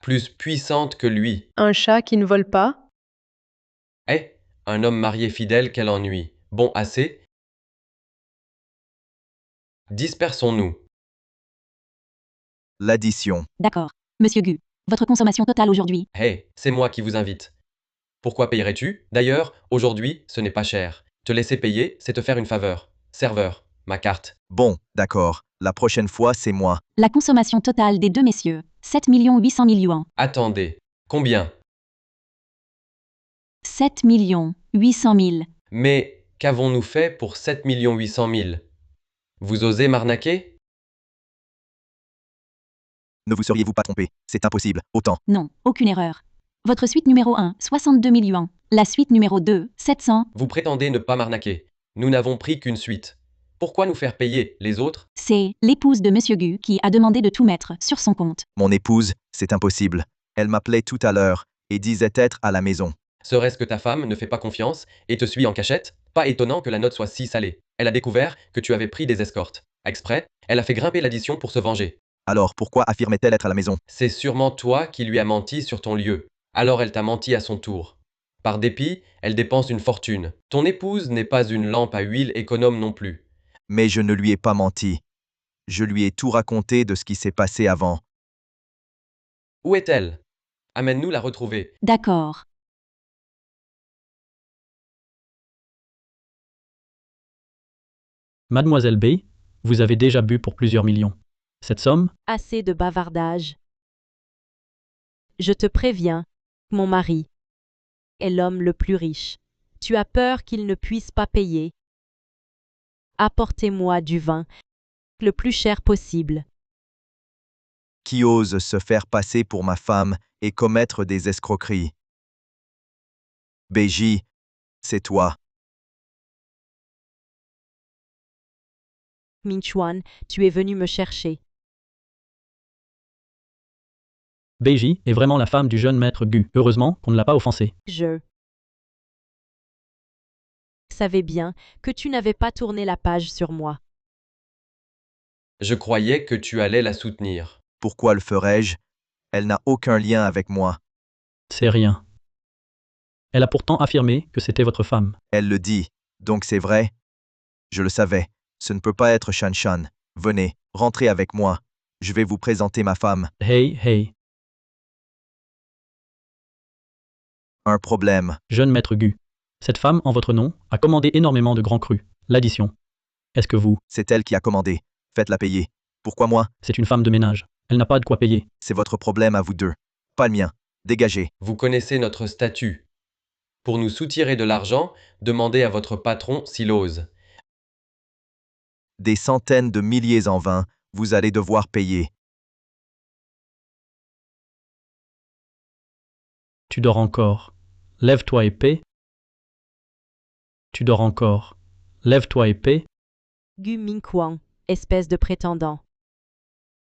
plus puissante que lui. Un chat qui ne vole pas? Eh, un homme marié fidèle, quel ennui. Bon, assez. Dispersons-nous. L'addition. D'accord. Monsieur Gu, votre consommation totale aujourd'hui. Hey, c'est moi qui vous invite. Pourquoi payerais-tu? D'ailleurs, aujourd'hui, ce n'est pas cher. Te laisser payer, c'est te faire une faveur. Serveur, ma carte. Bon, d'accord. La prochaine fois, c'est moi. La consommation totale des deux messieurs, 7 800 000 yuans. Attendez. Combien? 7 800 000. Mais qu'avons-nous fait pour 7 800 000? Vous osez m'arnaquer? Ne vous seriez-vous pas trompé? C'est impossible. Autant. Non, aucune erreur. Votre suite numéro 1, 62 000 yuans. La suite numéro 2, 700. Vous prétendez ne pas m'arnaquer. Nous n'avons pris qu'une suite. Pourquoi nous faire payer, les autres? C'est l'épouse de Monsieur Gu qui a demandé de tout mettre sur son compte. Mon épouse, c'est impossible. Elle m'appelait tout à l'heure et disait être à la maison. Serait-ce que ta femme ne fait pas confiance et te suit en cachette? Pas étonnant que la note soit si salée. Elle a découvert que tu avais pris des escortes. Exprès, elle a fait grimper l'addition pour se venger. Alors pourquoi affirmait-elle être à la maison? C'est sûrement toi qui lui as menti sur ton lieu. Alors elle t'a menti à son tour. Par dépit, elle dépense une fortune. Ton épouse n'est pas une lampe à huile économe non plus. Mais je ne lui ai pas menti. Je lui ai tout raconté de ce qui s'est passé avant. Où est-elle? Amène-nous la retrouver. D'accord. Mademoiselle B, vous avez déjà bu pour plusieurs millions. Cette somme? Assez de bavardage. Je te préviens, mon mari est l'homme le plus riche. Tu as peur qu'il ne puisse pas payer. Apportez-moi du vin, le plus cher possible. Qui ose se faire passer pour ma femme et commettre des escroqueries? BJ, c'est toi. Minchuan, tu es venu me chercher. Beiji est vraiment la femme du jeune maître Gu. Heureusement qu'on ne l'a pas offensée. Je savais bien que tu n'avais pas tourné la page sur moi. Je croyais que tu allais la soutenir. Pourquoi le ferais-je? Elle n'a aucun lien avec moi. C'est rien. Elle a pourtant affirmé que c'était votre femme. Elle le dit, donc c'est vrai? Je le savais. Ce ne peut pas être Shan Shan. Venez, rentrez avec moi. Je vais vous présenter ma femme. Hey, hey. Un problème. Jeune maître Gu. Cette femme, en votre nom, a commandé énormément de grands crus. L'addition. Est-ce que vous? C'est elle qui a commandé. Faites-la payer. Pourquoi moi? C'est une femme de ménage. Elle n'a pas de quoi payer. C'est votre problème à vous deux. Pas le mien. Dégagez. Vous connaissez notre statut. Pour nous soutirer de l'argent, demandez à votre patron s'il ose. Des centaines de milliers en vain, vous allez devoir payer. Tu dors encore. Lève-toi et paie. Tu dors encore. Lève-toi et paie. Gu Mingquan, espèce de prétendant.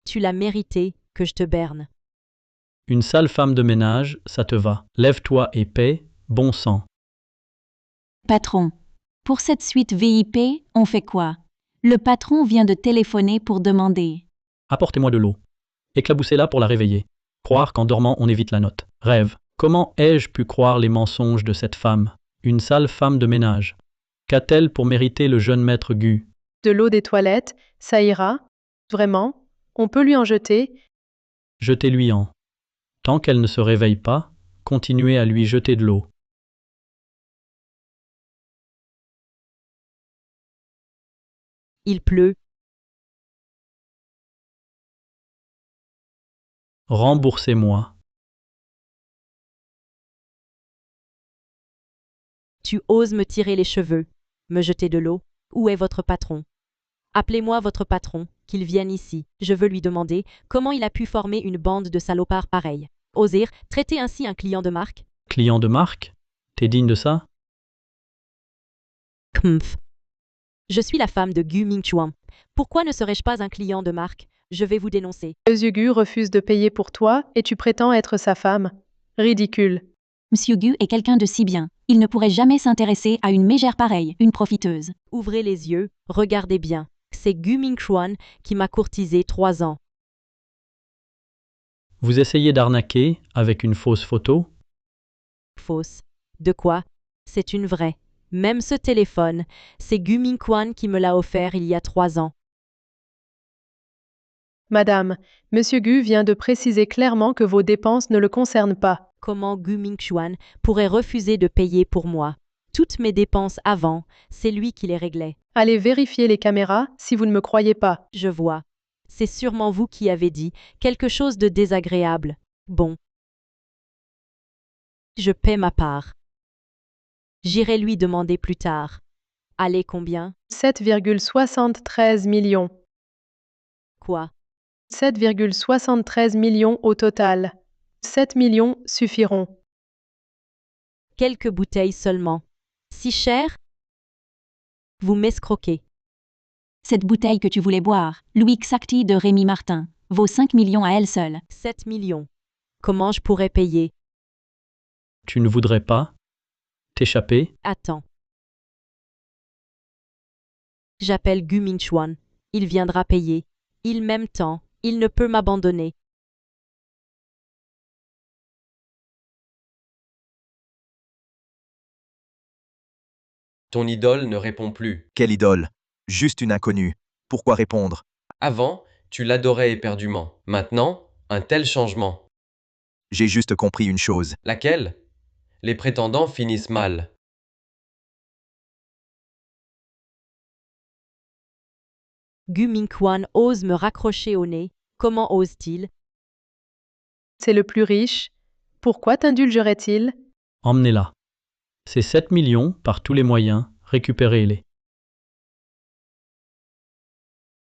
Tu l'as mérité que je te berne. Une sale femme de ménage, ça te va. Lève-toi et paie, bon sang. Patron, pour cette suite VIP, on fait quoi? Le patron vient de téléphoner pour demander. Apportez-moi de l'eau. Éclaboussez-la pour la réveiller. Croire qu'en dormant on évite la note. Rêve. Comment ai-je pu croire les mensonges de cette femme? Une sale femme de ménage. Qu'a-t-elle pour mériter le jeune maître Gu? De l'eau des toilettes, ça ira? Vraiment? On peut lui en jeter? Jetez-lui en. Tant qu'elle ne se réveille pas, continuez à lui jeter de l'eau. Il pleut. Remboursez-moi. Tu oses me tirer les cheveux, me jeter de l'eau. Où est votre patron? Appelez-moi votre patron, qu'il vienne ici. Je veux lui demander comment il a pu former une bande de salopards pareils. Oser traiter ainsi un client de marque? Client de marque? T'es digne de ça? Kmpf. Je suis la femme de Gu Mingchuan. Pourquoi ne serais-je pas un client de marque? Je vais vous dénoncer. Monsieur Gu refuse de payer pour toi et tu prétends être sa femme. Ridicule. Monsieur Gu est quelqu'un de si bien. Il ne pourrait jamais s'intéresser à une mégère pareille, une profiteuse. Ouvrez les yeux, regardez bien. C'est Gu Mingchuan qui m'a courtisé 3 ans. Vous essayez d'arnaquer avec une fausse photo? Fausse. De quoi? C'est une vraie. Même ce téléphone, c'est Gu Mingquan qui me l'a offert il y a 3 ans. Madame, Monsieur Gu vient de préciser clairement que vos dépenses ne le concernent pas. Comment Gu Mingchuan pourrait refuser de payer pour moi? Toutes mes dépenses avant, c'est lui qui les réglait. Allez vérifier les caméras si vous ne me croyez pas. Je vois. C'est sûrement vous qui avez dit quelque chose de désagréable. Bon. Je paie ma part. J'irai lui demander plus tard. Allez, combien? 7,73 millions. Quoi? 7,73 millions au total. 7 millions suffiront. Quelques bouteilles seulement. Si cher? Vous m'escroquez. Cette bouteille que tu voulais boire, Louis Xacti de Rémi Martin, vaut 5 millions à elle seule. 7 millions. Comment je pourrais payer? Tu ne voudrais pas t'échapper? Attends. J'appelle Gu Mingchuan. Il viendra payer. Il m'aime tant. Il ne peut m'abandonner. Ton idole ne répond plus. Quelle idole? Juste une inconnue. Pourquoi répondre? Avant, tu l'adorais éperdument. Maintenant, un tel changement. J'ai juste compris une chose. Laquelle? Les prétendants finissent mal. Gu Mingchuan ose me raccrocher au nez. Comment ose-t-il? C'est le plus riche. Pourquoi t'indulgerait-il? Emmenez-la. Ces 7 millions, par tous les moyens, récupérez-les.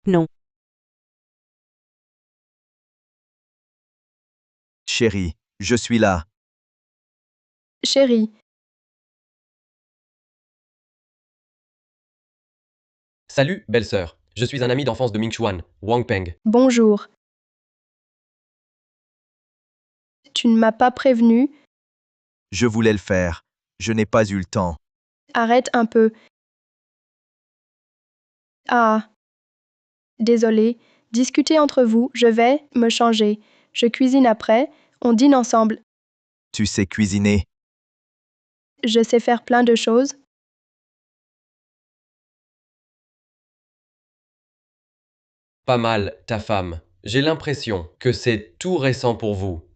Non. Chérie, je suis là. Chérie, Salut, belle-sœur. Je suis un ami d'enfance de Mingchuan, Wang Peng. bonjour. Tu ne m'as pas prévenu. Je voulais le faire. Je n'ai pas eu le temps. Arrête un peu. Ah. Désolé. Discutez entre vous, je vais me changer. Je cuisine après, on dîne ensemble. Tu sais cuisiner. Je sais faire plein de choses. Pas mal, ta femme. J'ai l'impression que c'est tout récent pour vous.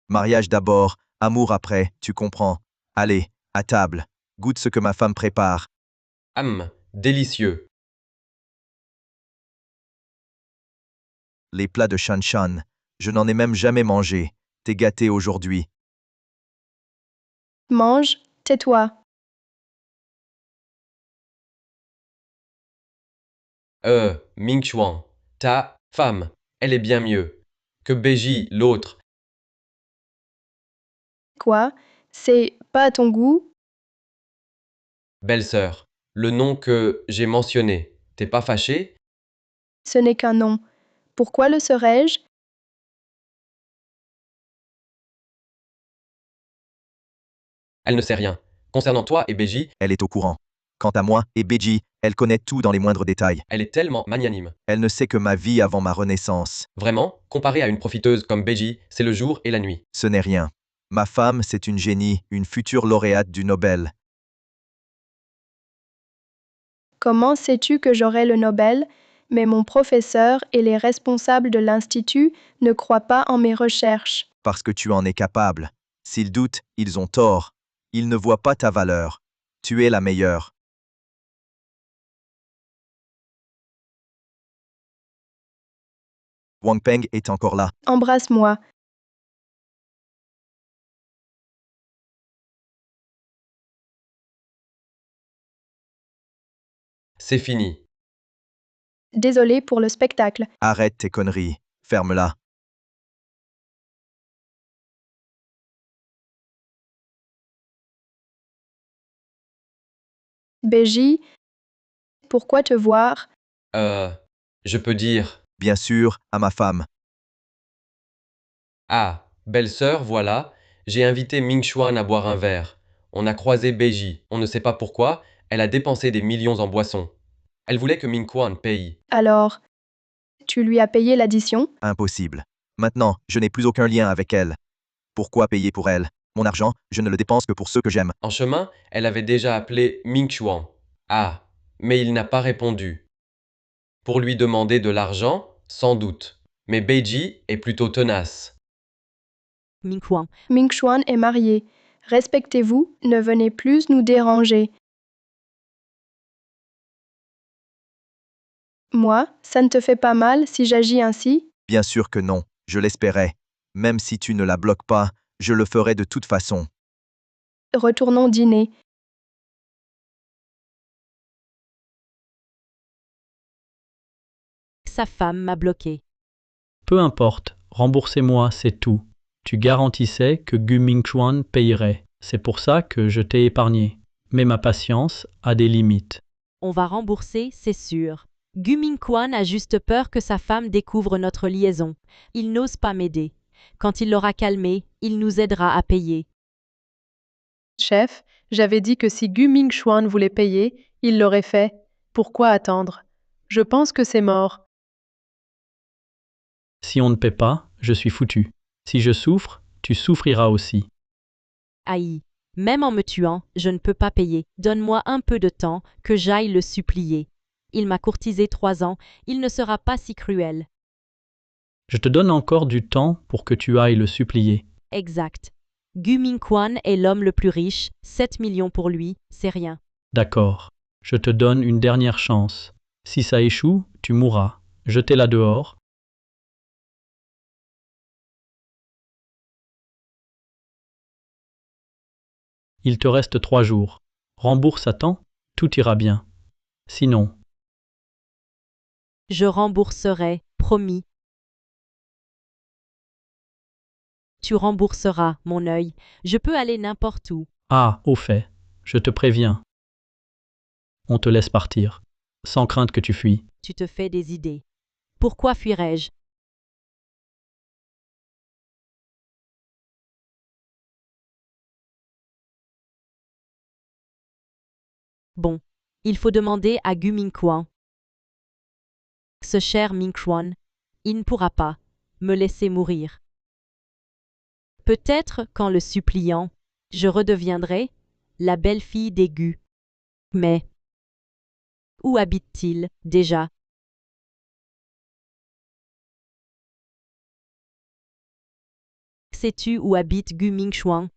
Mariage d'abord, amour après, tu comprends. Allez, à table. Goûte ce que ma femme prépare. Délicieux. Les plats de Shan Shan. Je n'en ai même jamais mangé. T'es gâté aujourd'hui. Mange, tais-toi. Mingchuan, ta femme, elle est bien mieux que Beiji, l'autre. Quoi? C'est pas à ton goût? Belle-sœur, le nom que j'ai mentionné, t'es pas fâché? Ce n'est qu'un nom. Pourquoi le serais-je? Elle ne sait rien. Concernant toi et Beiji, Elle est au courant. Quant à moi et Beiji, elle connaît tout dans les moindres détails. elle est tellement magnanime. Elle ne sait que ma vie avant ma renaissance. Vraiment, comparé à une profiteuse comme Beiji, c'est le jour et la nuit. Ce n'est rien. Ma femme, c'est une génie, une future lauréate du Nobel. Comment sais-tu que j'aurai le Nobel? Mais mon professeur et les responsables de l'Institut ne croient pas en mes recherches. Parce que tu en es capable. S'ils doutent, ils ont tort. Ils ne voient pas ta valeur. Tu es la meilleure. Wang Peng est encore là. Embrasse-moi. C'est fini. Désolé pour le spectacle. Arrête tes conneries. Ferme-la. Beiji, pourquoi te voir? Je peux dire. Bien sûr, à ma femme. Ah, belle-sœur, voilà, j'ai invité Mingchuan à boire un verre. On a croisé Beiji, on ne sait pas pourquoi, elle a dépensé des millions en boissons. Elle voulait que Mingchuan paye. Alors, tu lui as payé l'addition? Impossible. Maintenant, je n'ai plus aucun lien avec elle. Pourquoi payer pour elle? Mon argent, je ne le dépense que pour ceux que j'aime. En chemin, elle avait déjà appelé Mingchuan. Ah, mais il n'a pas répondu. Pour lui demander de l'argent, sans doute. Mais Beiji est plutôt tenace. Mingchuan. Mingchuan est marié. Respectez-vous, ne venez plus nous déranger. Moi, ça ne te fait pas mal si j'agis ainsi? Bien sûr que non, je l'espérais. Même si tu ne la bloques pas, je le ferai de toute façon. Retournons dîner. Sa femme m'a bloqué. Peu importe, remboursez-moi, c'est tout. Tu garantissais que Gu Mingchuan payerait. C'est pour ça que je t'ai épargné. Mais ma patience a des limites. On va rembourser, c'est sûr. Gu Mingquan a juste peur que sa femme découvre notre liaison. Il n'ose pas m'aider. Quand il l'aura calmé, il nous aidera à payer. Chef, j'avais dit que si Gu Mingchuan voulait payer, il l'aurait fait. Pourquoi attendre? Je pense que c'est mort. Si on ne paie pas, je suis foutu. Si je souffre, tu souffriras aussi. Aïe, même en me tuant, je ne peux pas payer. Donne-moi un peu de temps, que j'aille le supplier. Il m'a courtisé 3 ans, il ne sera pas si cruel. Je te donne encore du temps pour que tu ailles le supplier. Exact. Gu Mingquan est l'homme le plus riche, 7 millions pour lui, c'est rien. D'accord. Je te donne une dernière chance. Si ça échoue, tu mourras. Jetez-la dehors. Il te reste 3 jours. Rembourse à temps, tout ira bien. Sinon, Je rembourserai, promis. Tu rembourseras, mon œil. Je peux aller n'importe où. au fait, je te préviens. On te laisse partir, sans crainte que tu fuis. Tu te fais des idées. Pourquoi fuirais-je? Bon, il faut demander à Gu Mingquan. Ce cher Mingquan, il ne pourra pas me laisser mourir. Peut-être qu'en le suppliant, je redeviendrai la belle-fille des Gu. Mais où habite-t-il déjà? Sais-tu où habite Gu Mingchuan?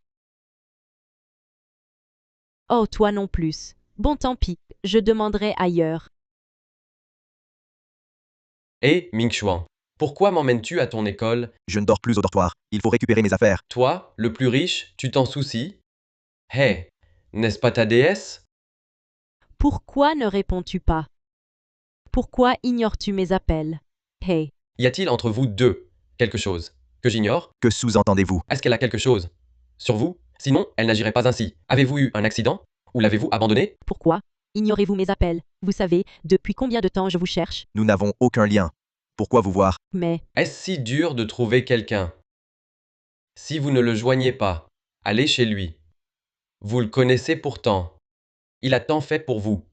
Oh, toi non plus. Bon, tant pis, je demanderai ailleurs. Hé, Mingchuan, pourquoi m'emmènes-tu à ton école? Je ne dors plus au dortoir, il faut récupérer mes affaires. Toi, le plus riche, tu t'en soucies? Hé, n'est-ce pas ta déesse? Pourquoi ne réponds-tu pas? Pourquoi ignores-tu mes appels? Hey, Y a-t-il entre vous deux quelque chose que j'ignore? Que sous-entendez-vous? Est-ce qu'elle a quelque chose sur vous? Sinon, elle n'agirait pas ainsi. Avez-vous eu un accident? Ou l'avez-vous abandonné? pourquoi ignorez-vous mes appels? Vous savez, depuis combien de temps je vous cherche? Nous n'avons aucun lien. Pourquoi vous voir? Mais Est-ce si dur de trouver quelqu'un? Si vous ne le joignez pas, allez chez lui. Vous le connaissez pourtant. Il a tant fait pour vous.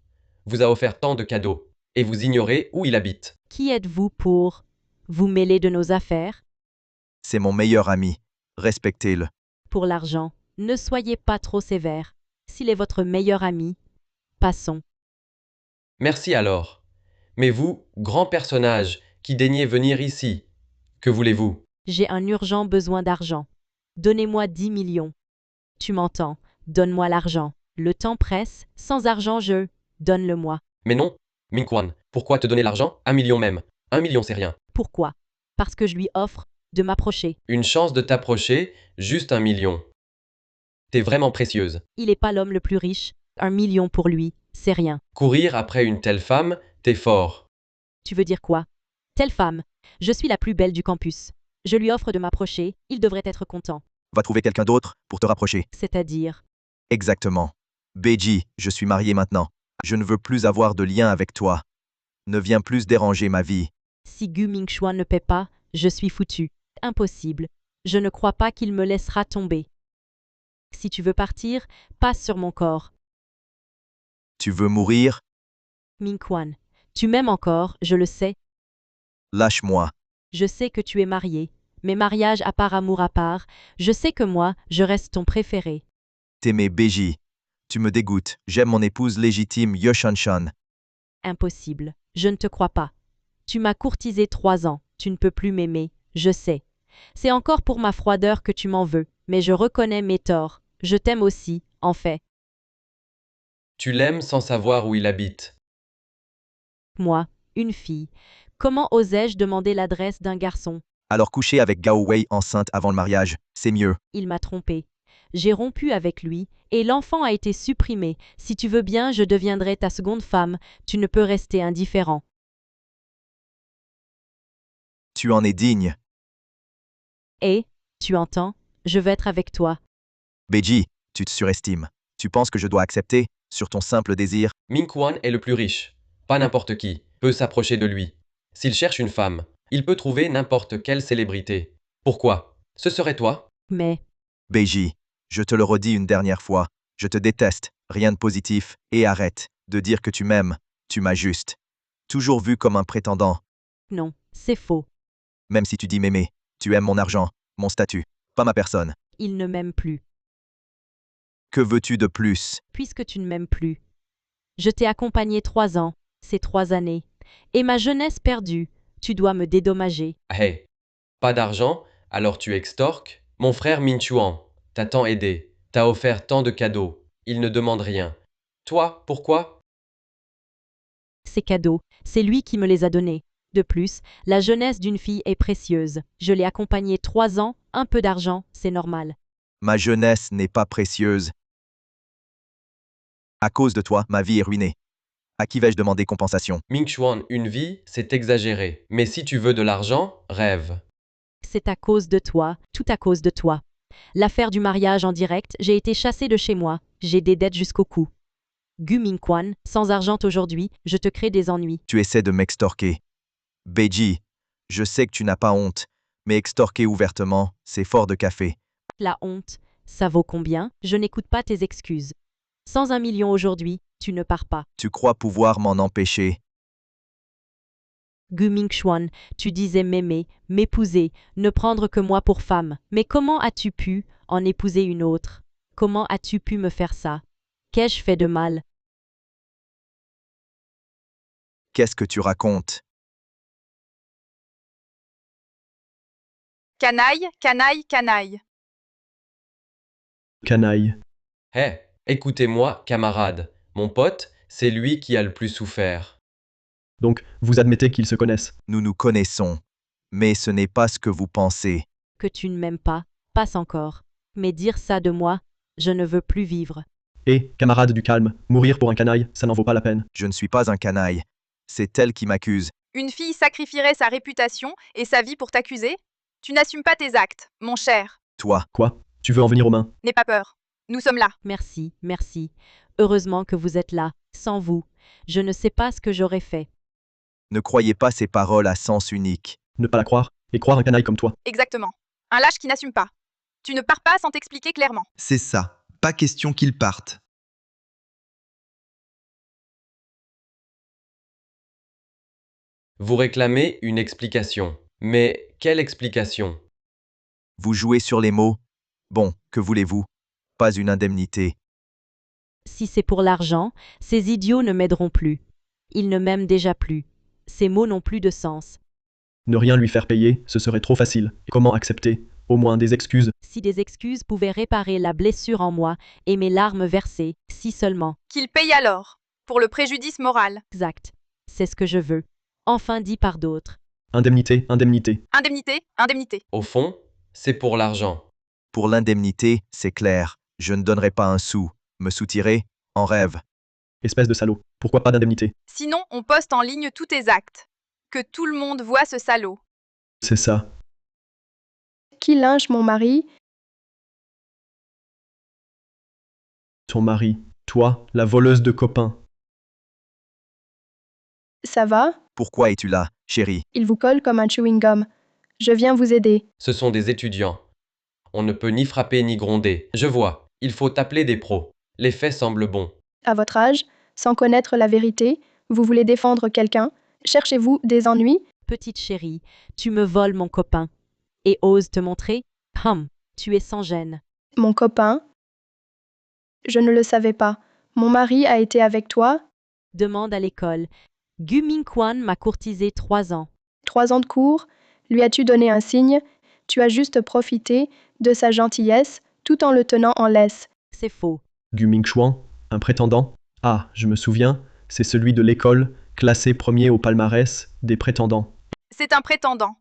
Vous a offert tant de cadeaux. Et vous ignorez où il habite. qui êtes-vous pour vous mêler de nos affaires? C'est mon meilleur ami. Respectez-le. Pour l'argent, ne soyez pas trop sévère. S'il est votre meilleur ami, passons. Merci alors. Mais vous, grand personnage, qui daignez venir ici, que voulez-vous? J'ai un urgent besoin d'argent. Donnez-moi 10 millions. Tu m'entends? Donne-moi l'argent. Le temps presse, sans argent je... Donne-le-moi. Mais non, Mingquan, pourquoi te donner l'argent? 1 million même. 1 million c'est rien. Pourquoi? Parce que je lui offre de m'approcher. Une chance de t'approcher, juste 1 million. T'es vraiment précieuse. Il n'est pas l'homme le plus riche. 1 million pour lui, c'est rien. Courir après une telle femme, t'es fort. Tu veux dire quoi? Telle femme. Je suis la plus belle du campus. Je lui offre de m'approcher, il devrait être content. Va trouver quelqu'un d'autre pour te rapprocher. C'est-à-dire? Exactement. Beiji, je suis marié maintenant. Je ne veux plus avoir de lien avec toi. Ne viens plus déranger ma vie. Si Gu Mingchuan ne paie pas, je suis foutu. Impossible. Je ne crois pas qu'il me laissera tomber. Si tu veux partir, passe sur mon corps. Tu veux mourir? Mingquan, tu m'aimes encore, je le sais. Lâche-moi. Je sais que tu es marié, mais mariage à part amour à part, je sais que moi, je reste ton préféré. T'aimer Beiji. Tu me dégoûtes. J'aime mon épouse légitime Yoshan-chan. Impossible. Je ne te crois pas. Tu m'as courtisé 3 ans. Tu ne peux plus m'aimer. Je sais. C'est encore pour ma froideur que tu m'en veux, mais je reconnais mes torts. Je t'aime aussi, en fait. Tu l'aimes sans savoir où il habite. Moi, une fille. Comment osais-je demander l'adresse d'un garçon? Alors coucher avec Gao Wei enceinte avant le mariage, c'est mieux. Il m'a trompé. J'ai rompu avec lui, et l'enfant a été supprimé. Si tu veux bien, je deviendrai ta seconde femme. Tu ne peux rester indifférent. Tu en es digne. Et, tu entends, je veux être avec toi. Beiji, tu te surestimes. Tu penses que je dois accepter, sur ton simple désir? Ming-Quan est le plus riche. Pas n'importe qui peut s'approcher de lui. S'il cherche une femme, il peut trouver n'importe quelle célébrité. Pourquoi? Ce serait toi? Mais, Beiji, je te le redis une dernière fois, je te déteste, rien de positif, et arrête de dire que tu m'aimes, tu m'as juste toujours vu comme un prétendant. non, c'est faux. Même si tu dis m'aimer, tu aimes mon argent, mon statut, pas ma personne. Il ne m'aime plus. Que veux-tu de plus? Puisque tu ne m'aimes plus. Je t'ai accompagné 3 ans, ces 3 années. Et ma jeunesse perdue, tu dois me dédommager. Hey, pas d'argent, alors tu extorques? Mon frère Min-Chuan t'a tant aidé, t'a offert tant de cadeaux. Il ne demande rien. Toi, pourquoi? Ces cadeaux, c'est lui qui me les a donnés. De plus, la jeunesse d'une fille est précieuse. Je l'ai accompagnée 3 ans, un peu d'argent, c'est normal. Ma jeunesse n'est pas précieuse. À cause de toi, ma vie est ruinée. À qui vais-je demander compensation? Ming-Chuan, une vie, c'est exagéré. Mais si tu veux de l'argent, rêve. C'est à cause de toi, tout à cause de toi. L'affaire du mariage en direct, j'ai été chassée de chez moi, j'ai des dettes jusqu'au cou. Gu Mingquan, sans argent aujourd'hui, je te crée des ennuis. Tu essaies de m'extorquer. Beiji, je sais que tu n'as pas honte, mais extorquer ouvertement, c'est fort de café. La honte, ça vaut combien? Je n'écoute pas tes excuses. Sans 1 million aujourd'hui, tu ne pars pas. Tu crois pouvoir m'en empêcher? Gu Mingchuan, tu disais m'aimer, m'épouser, ne prendre que moi pour femme. Mais comment as-tu pu en épouser une autre? Comment as-tu pu me faire ça? Qu'ai-je fait de mal? Qu'est-ce que tu racontes? Canaille, canaille, canaille. Canaille. Hé, écoutez-moi, camarade. Mon pote, c'est lui qui a le plus souffert. Donc, vous admettez qu'ils se connaissent. Nous nous connaissons, mais ce n'est pas ce que vous pensez. Que tu ne m'aimes pas, passe encore. Mais dire ça de moi, je ne veux plus vivre. Et, camarade du calme, mourir pour un canaille, ça n'en vaut pas la peine. Je ne suis pas un canaille. C'est elle qui m'accuse. Une fille sacrifierait sa réputation et sa vie pour t'accuser? Tu n'assumes pas tes actes, mon cher. Toi. Quoi? Tu veux en venir aux mains? N'aie pas peur. Nous sommes là. Merci, merci. Heureusement que vous êtes là. Sans vous, je ne sais pas ce que j'aurais fait. Ne croyez pas ces paroles à sens unique. Ne pas la croire, et croire un canaille comme toi. Exactement. Un lâche qui n'assume pas. Tu ne pars pas sans t'expliquer clairement. C'est ça. Pas question qu'ils partent. Vous réclamez une explication. Mais quelle explication? Vous jouez sur les mots. Bon, que voulez-vous? Pas une indemnité. Si c'est pour l'argent, ces idiots ne m'aideront plus. Ils ne m'aiment déjà plus. Ces mots n'ont plus de sens. Ne rien lui faire payer, ce serait trop facile. Et comment accepter? Au moins des excuses. Si des excuses pouvaient réparer la blessure en moi et mes larmes versées, si seulement. Qu'il paye alors, pour le préjudice moral. Exact. C'est ce que je veux. Enfin dit par d'autres. Indemnité, indemnité. Indemnité, indemnité. Au fond, c'est pour l'argent. Pour l'indemnité, c'est clair. Je ne donnerai pas un sou. Me soutirer? En rêve. Espèce de salaud. Pourquoi pas d'indemnité? Sinon, on poste en ligne tous tes actes. Que tout le monde voit ce salaud. C'est ça. Qui lynche mon mari? Ton mari. Toi, la voleuse de copains. Ça va? Pourquoi es-tu là, chérie? Il vous colle comme un chewing-gum. Je viens vous aider. Ce sont des étudiants. On ne peut ni frapper ni gronder. Je vois. Il faut appeler des pros. Les faits semblent bons. À votre âge, sans connaître la vérité, vous voulez défendre quelqu'un? Cherchez-vous des ennuis? Petite chérie, tu me voles mon copain. Et oses te montrer? Tu es sans gêne. Mon copain? Je ne le savais pas. Mon mari a été avec toi? Demande à l'école. Gu Mingquan m'a courtisé 3 ans. 3 ans de cours? Lui as-tu donné un signe? Tu as juste profité de sa gentillesse? tout en le tenant en laisse. C'est faux. Gu Mingchuan, un prétendant? Ah, je me souviens, c'est celui de l'école, classé premier au palmarès des prétendants. C'est un prétendant.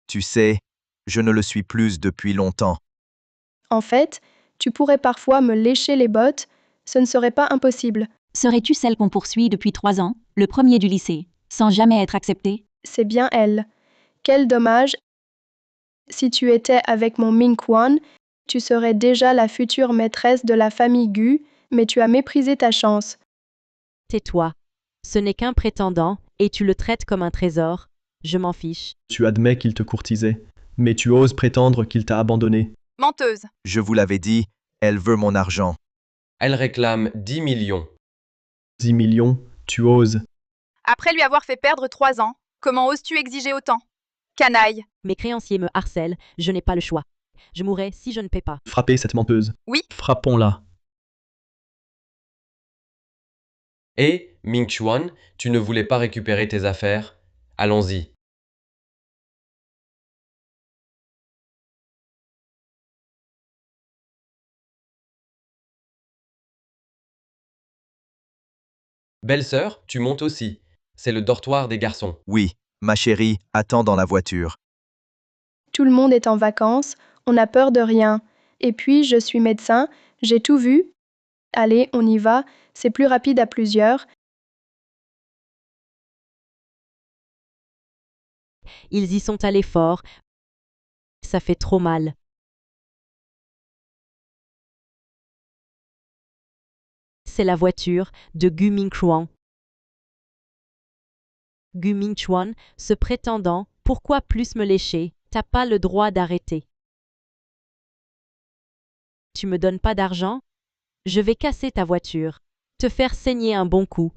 Tu sais, je ne le suis plus depuis longtemps. En fait, tu pourrais parfois me lécher les bottes, ce ne serait pas impossible. Serais-tu celle qu'on poursuit depuis 3 ans, le premier du lycée, sans jamais être acceptée? C'est bien elle. Quel dommage. Si tu étais avec mon Ming-Kwan, tu serais déjà la future maîtresse de la famille Gu, mais tu as méprisé ta chance. Tais-toi. Ce n'est qu'un prétendant, et tu le traites comme un trésor. Je m'en fiche. Tu admets qu'il te courtisait, mais tu oses prétendre qu'il t'a abandonné. Menteuse. Je vous l'avais dit, elle veut mon argent. Elle réclame 10 millions. 10 millions, tu oses. Après lui avoir fait perdre 3 ans, comment oses-tu exiger autant? Canaille. Mes créanciers me harcèlent, je n'ai pas le choix. Je mourrai si je ne paie pas. Frappez cette menteuse. Oui. Frappons-la. Et, Ming-Chuan, tu ne voulais pas récupérer tes affaires? Allons-y. Belle-sœur, tu montes aussi. C'est le dortoir des garçons. Oui, ma chérie, attends dans la voiture. Tout le monde est en vacances, on n'a peur de rien. Et puis, je suis médecin, j'ai tout vu. Allez, on y va, c'est plus rapide à plusieurs. Ils y sont allés fort. Ça fait trop mal. C'est la voiture de Gu Mingchuan. Gu Mingchuan, ce prétendant, pourquoi plus me lécher? T'as pas le droit d'arrêter. Tu me donnes pas d'argent? Je vais casser ta voiture. Te faire saigner un bon coup.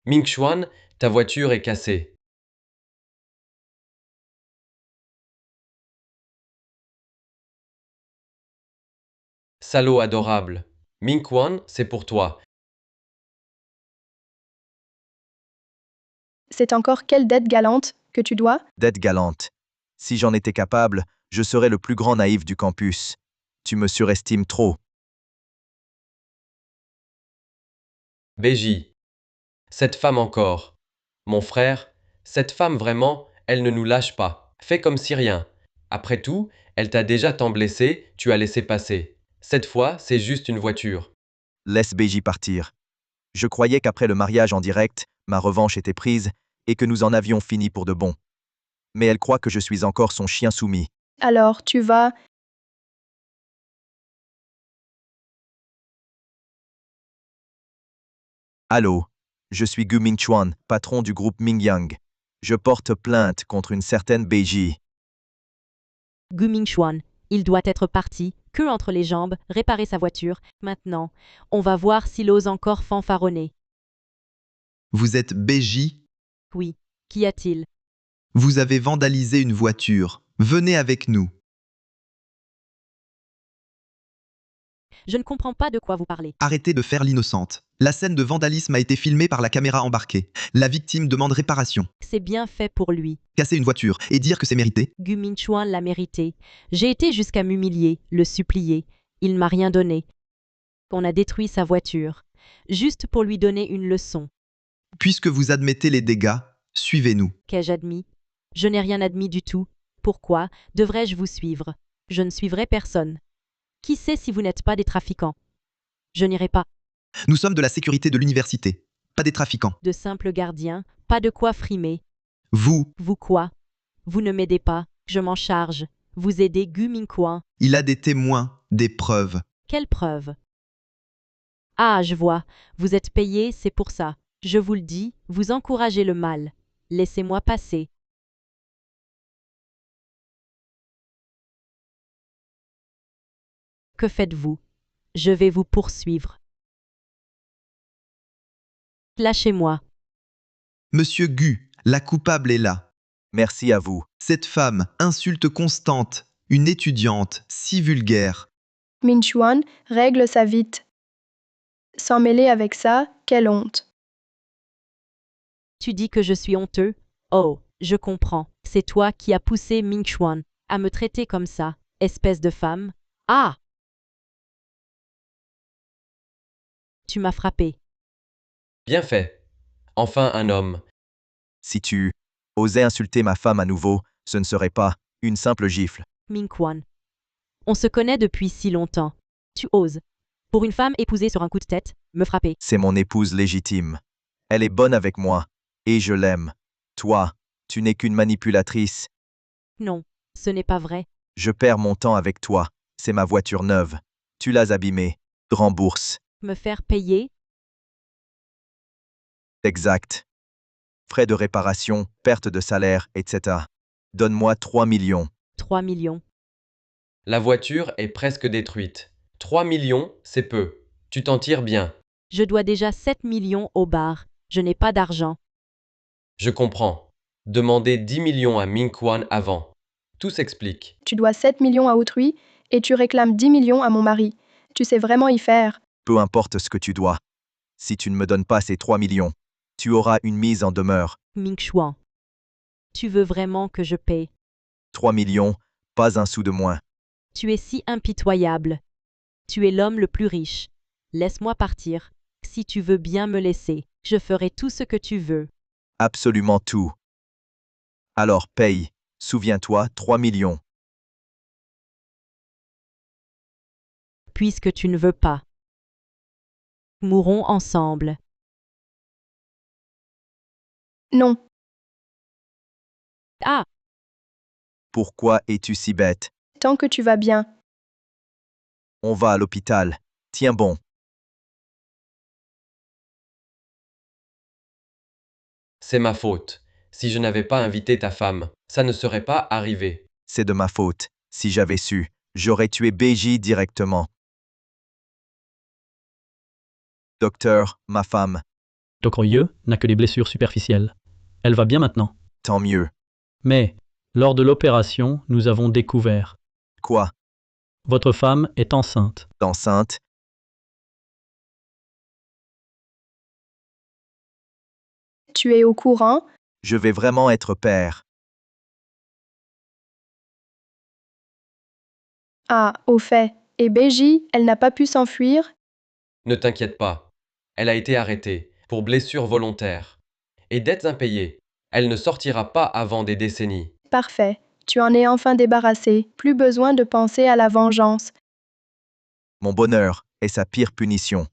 Ming-Chuan, ta voiture est cassée. Salaud adorable. Ming-Chuan, c'est pour toi. C'est encore quelle dette galante que tu dois? Dette galante. Si j'en étais capable, je serais le plus grand naïf du campus. Tu me surestimes trop. BJ. Cette femme encore. Mon frère, cette femme vraiment, elle ne nous lâche pas. Fais comme si rien. Après tout, elle t'a déjà tant blessé, tu as laissé passer. Cette fois, c'est juste une voiture. Laisse BJ partir. Je croyais qu'après le mariage en direct, ma revanche était prise et que nous en avions fini pour de bon. Mais elle croit que je suis encore son chien soumis. Alors, tu vas... Allô, je suis Gu Mingchuan, patron du groupe Mingyang. Je porte plainte contre une certaine BJ. Gu Mingchuan, il doit être parti, queue entre les jambes, réparer sa voiture. Maintenant, on va voir s'il ose encore fanfaronner. Vous êtes BJ? Oui, qu'y a-t-il? Vous avez vandalisé une voiture. Venez avec nous. Je ne comprends pas de quoi vous parlez. Arrêtez de faire l'innocente. La scène de vandalisme a été filmée par la caméra embarquée. La victime demande réparation. C'est bien fait pour lui. Casser une voiture et dire que c'est mérité? Gu Mingchuan l'a mérité. J'ai été jusqu'à m'humilier, le supplier. Il m'a rien donné. On a détruit sa voiture, juste pour lui donner une leçon. Puisque vous admettez les dégâts, suivez-nous. Qu'ai-je admis? Je n'ai rien admis du tout. Pourquoi devrais-je vous suivre? Je ne suivrai personne. Qui sait si vous n'êtes pas des trafiquants? Je n'irai pas. Nous sommes de la sécurité de l'université, pas des trafiquants. De simples gardiens, pas de quoi frimer. Vous, Vous quoi? Vous ne m'aidez pas, je m'en charge. Vous aidez Gu Mingchuan. il a des témoins, des preuves. Quelle preuve? Ah, je vois. Vous êtes payé, c'est pour ça. Je vous le dis, vous encouragez le mal. Laissez-moi passer. Que faites-vous? Je vais vous poursuivre. Lâchez-moi. Monsieur Gu, la coupable est là. Merci à vous. Cette femme, insulte constante, une étudiante, si vulgaire. Ming Chuan, règle ça vite. S'en mêler avec ça, quelle honte. Tu dis que je suis honteux? Oh, je comprends. C'est toi qui as poussé Ming Chuan à me traiter comme ça, espèce de femme. Ah! Tu m'as frappé. Bien fait. Enfin un homme. Si tu osais insulter ma femme à nouveau, ce ne serait pas une simple gifle. Ming Chuan. On se connaît depuis si longtemps. Tu oses, pour une femme épousée sur un coup de tête, me frapper. C'est mon épouse légitime. Elle est bonne avec moi, et je l'aime. Toi, tu n'es qu'une manipulatrice. Non, ce n'est pas vrai. Je perds mon temps avec toi. C'est ma voiture neuve. Tu l'as abîmée. Rembourse. Me faire payer? Exact. Frais de réparation, perte de salaire, etc. Donne-moi 3 millions. 3 millions. La voiture est presque détruite. 3 millions, c'est peu. Tu t'en tires bien. Je dois déjà 7 millions au bar. Je n'ai pas d'argent. Je comprends. Demandez 10 millions à Ming Chuan avant. Tout s'explique. Tu dois 7 millions à autrui et tu réclames 10 millions à mon mari. Tu sais vraiment y faire. Peu importe ce que tu dois. Si tu ne me donnes pas ces 3 millions, tu auras une mise en demeure. Ming Chuan. Tu veux vraiment que je paie? 3 millions, pas un sou de moins. Tu es si impitoyable. Tu es l'homme le plus riche. Laisse-moi partir. Si tu veux bien me laisser, je ferai tout ce que tu veux. Absolument tout. Alors paye. Souviens-toi, 3 millions. Puisque tu ne veux pas. Mourons ensemble. Non. Ah! Pourquoi es-tu si bête? Tant que tu vas bien. On va à l'hôpital. Tiens bon. C'est ma faute. Si je n'avais pas invité ta femme, ça ne serait pas arrivé. C'est de ma faute. Si j'avais su, j'aurais tué BJ directement. Docteur, ma femme. Dr. Ye n'a que des blessures superficielles. Elle va bien maintenant. Tant mieux. Mais, lors de l'opération, nous avons découvert. Quoi? Votre femme est enceinte. Enceinte? Tu es au courant? Je vais vraiment être père. Ah, au fait. Et BJ, elle n'a pas pu s'enfuir? Ne t'inquiète pas. Elle a été arrêtée pour blessure volontaire et dettes impayées. Elle ne sortira pas avant des décennies. Parfait. Tu en es enfin débarrassé. Plus besoin de penser à la vengeance. Mon bonheur est sa pire punition.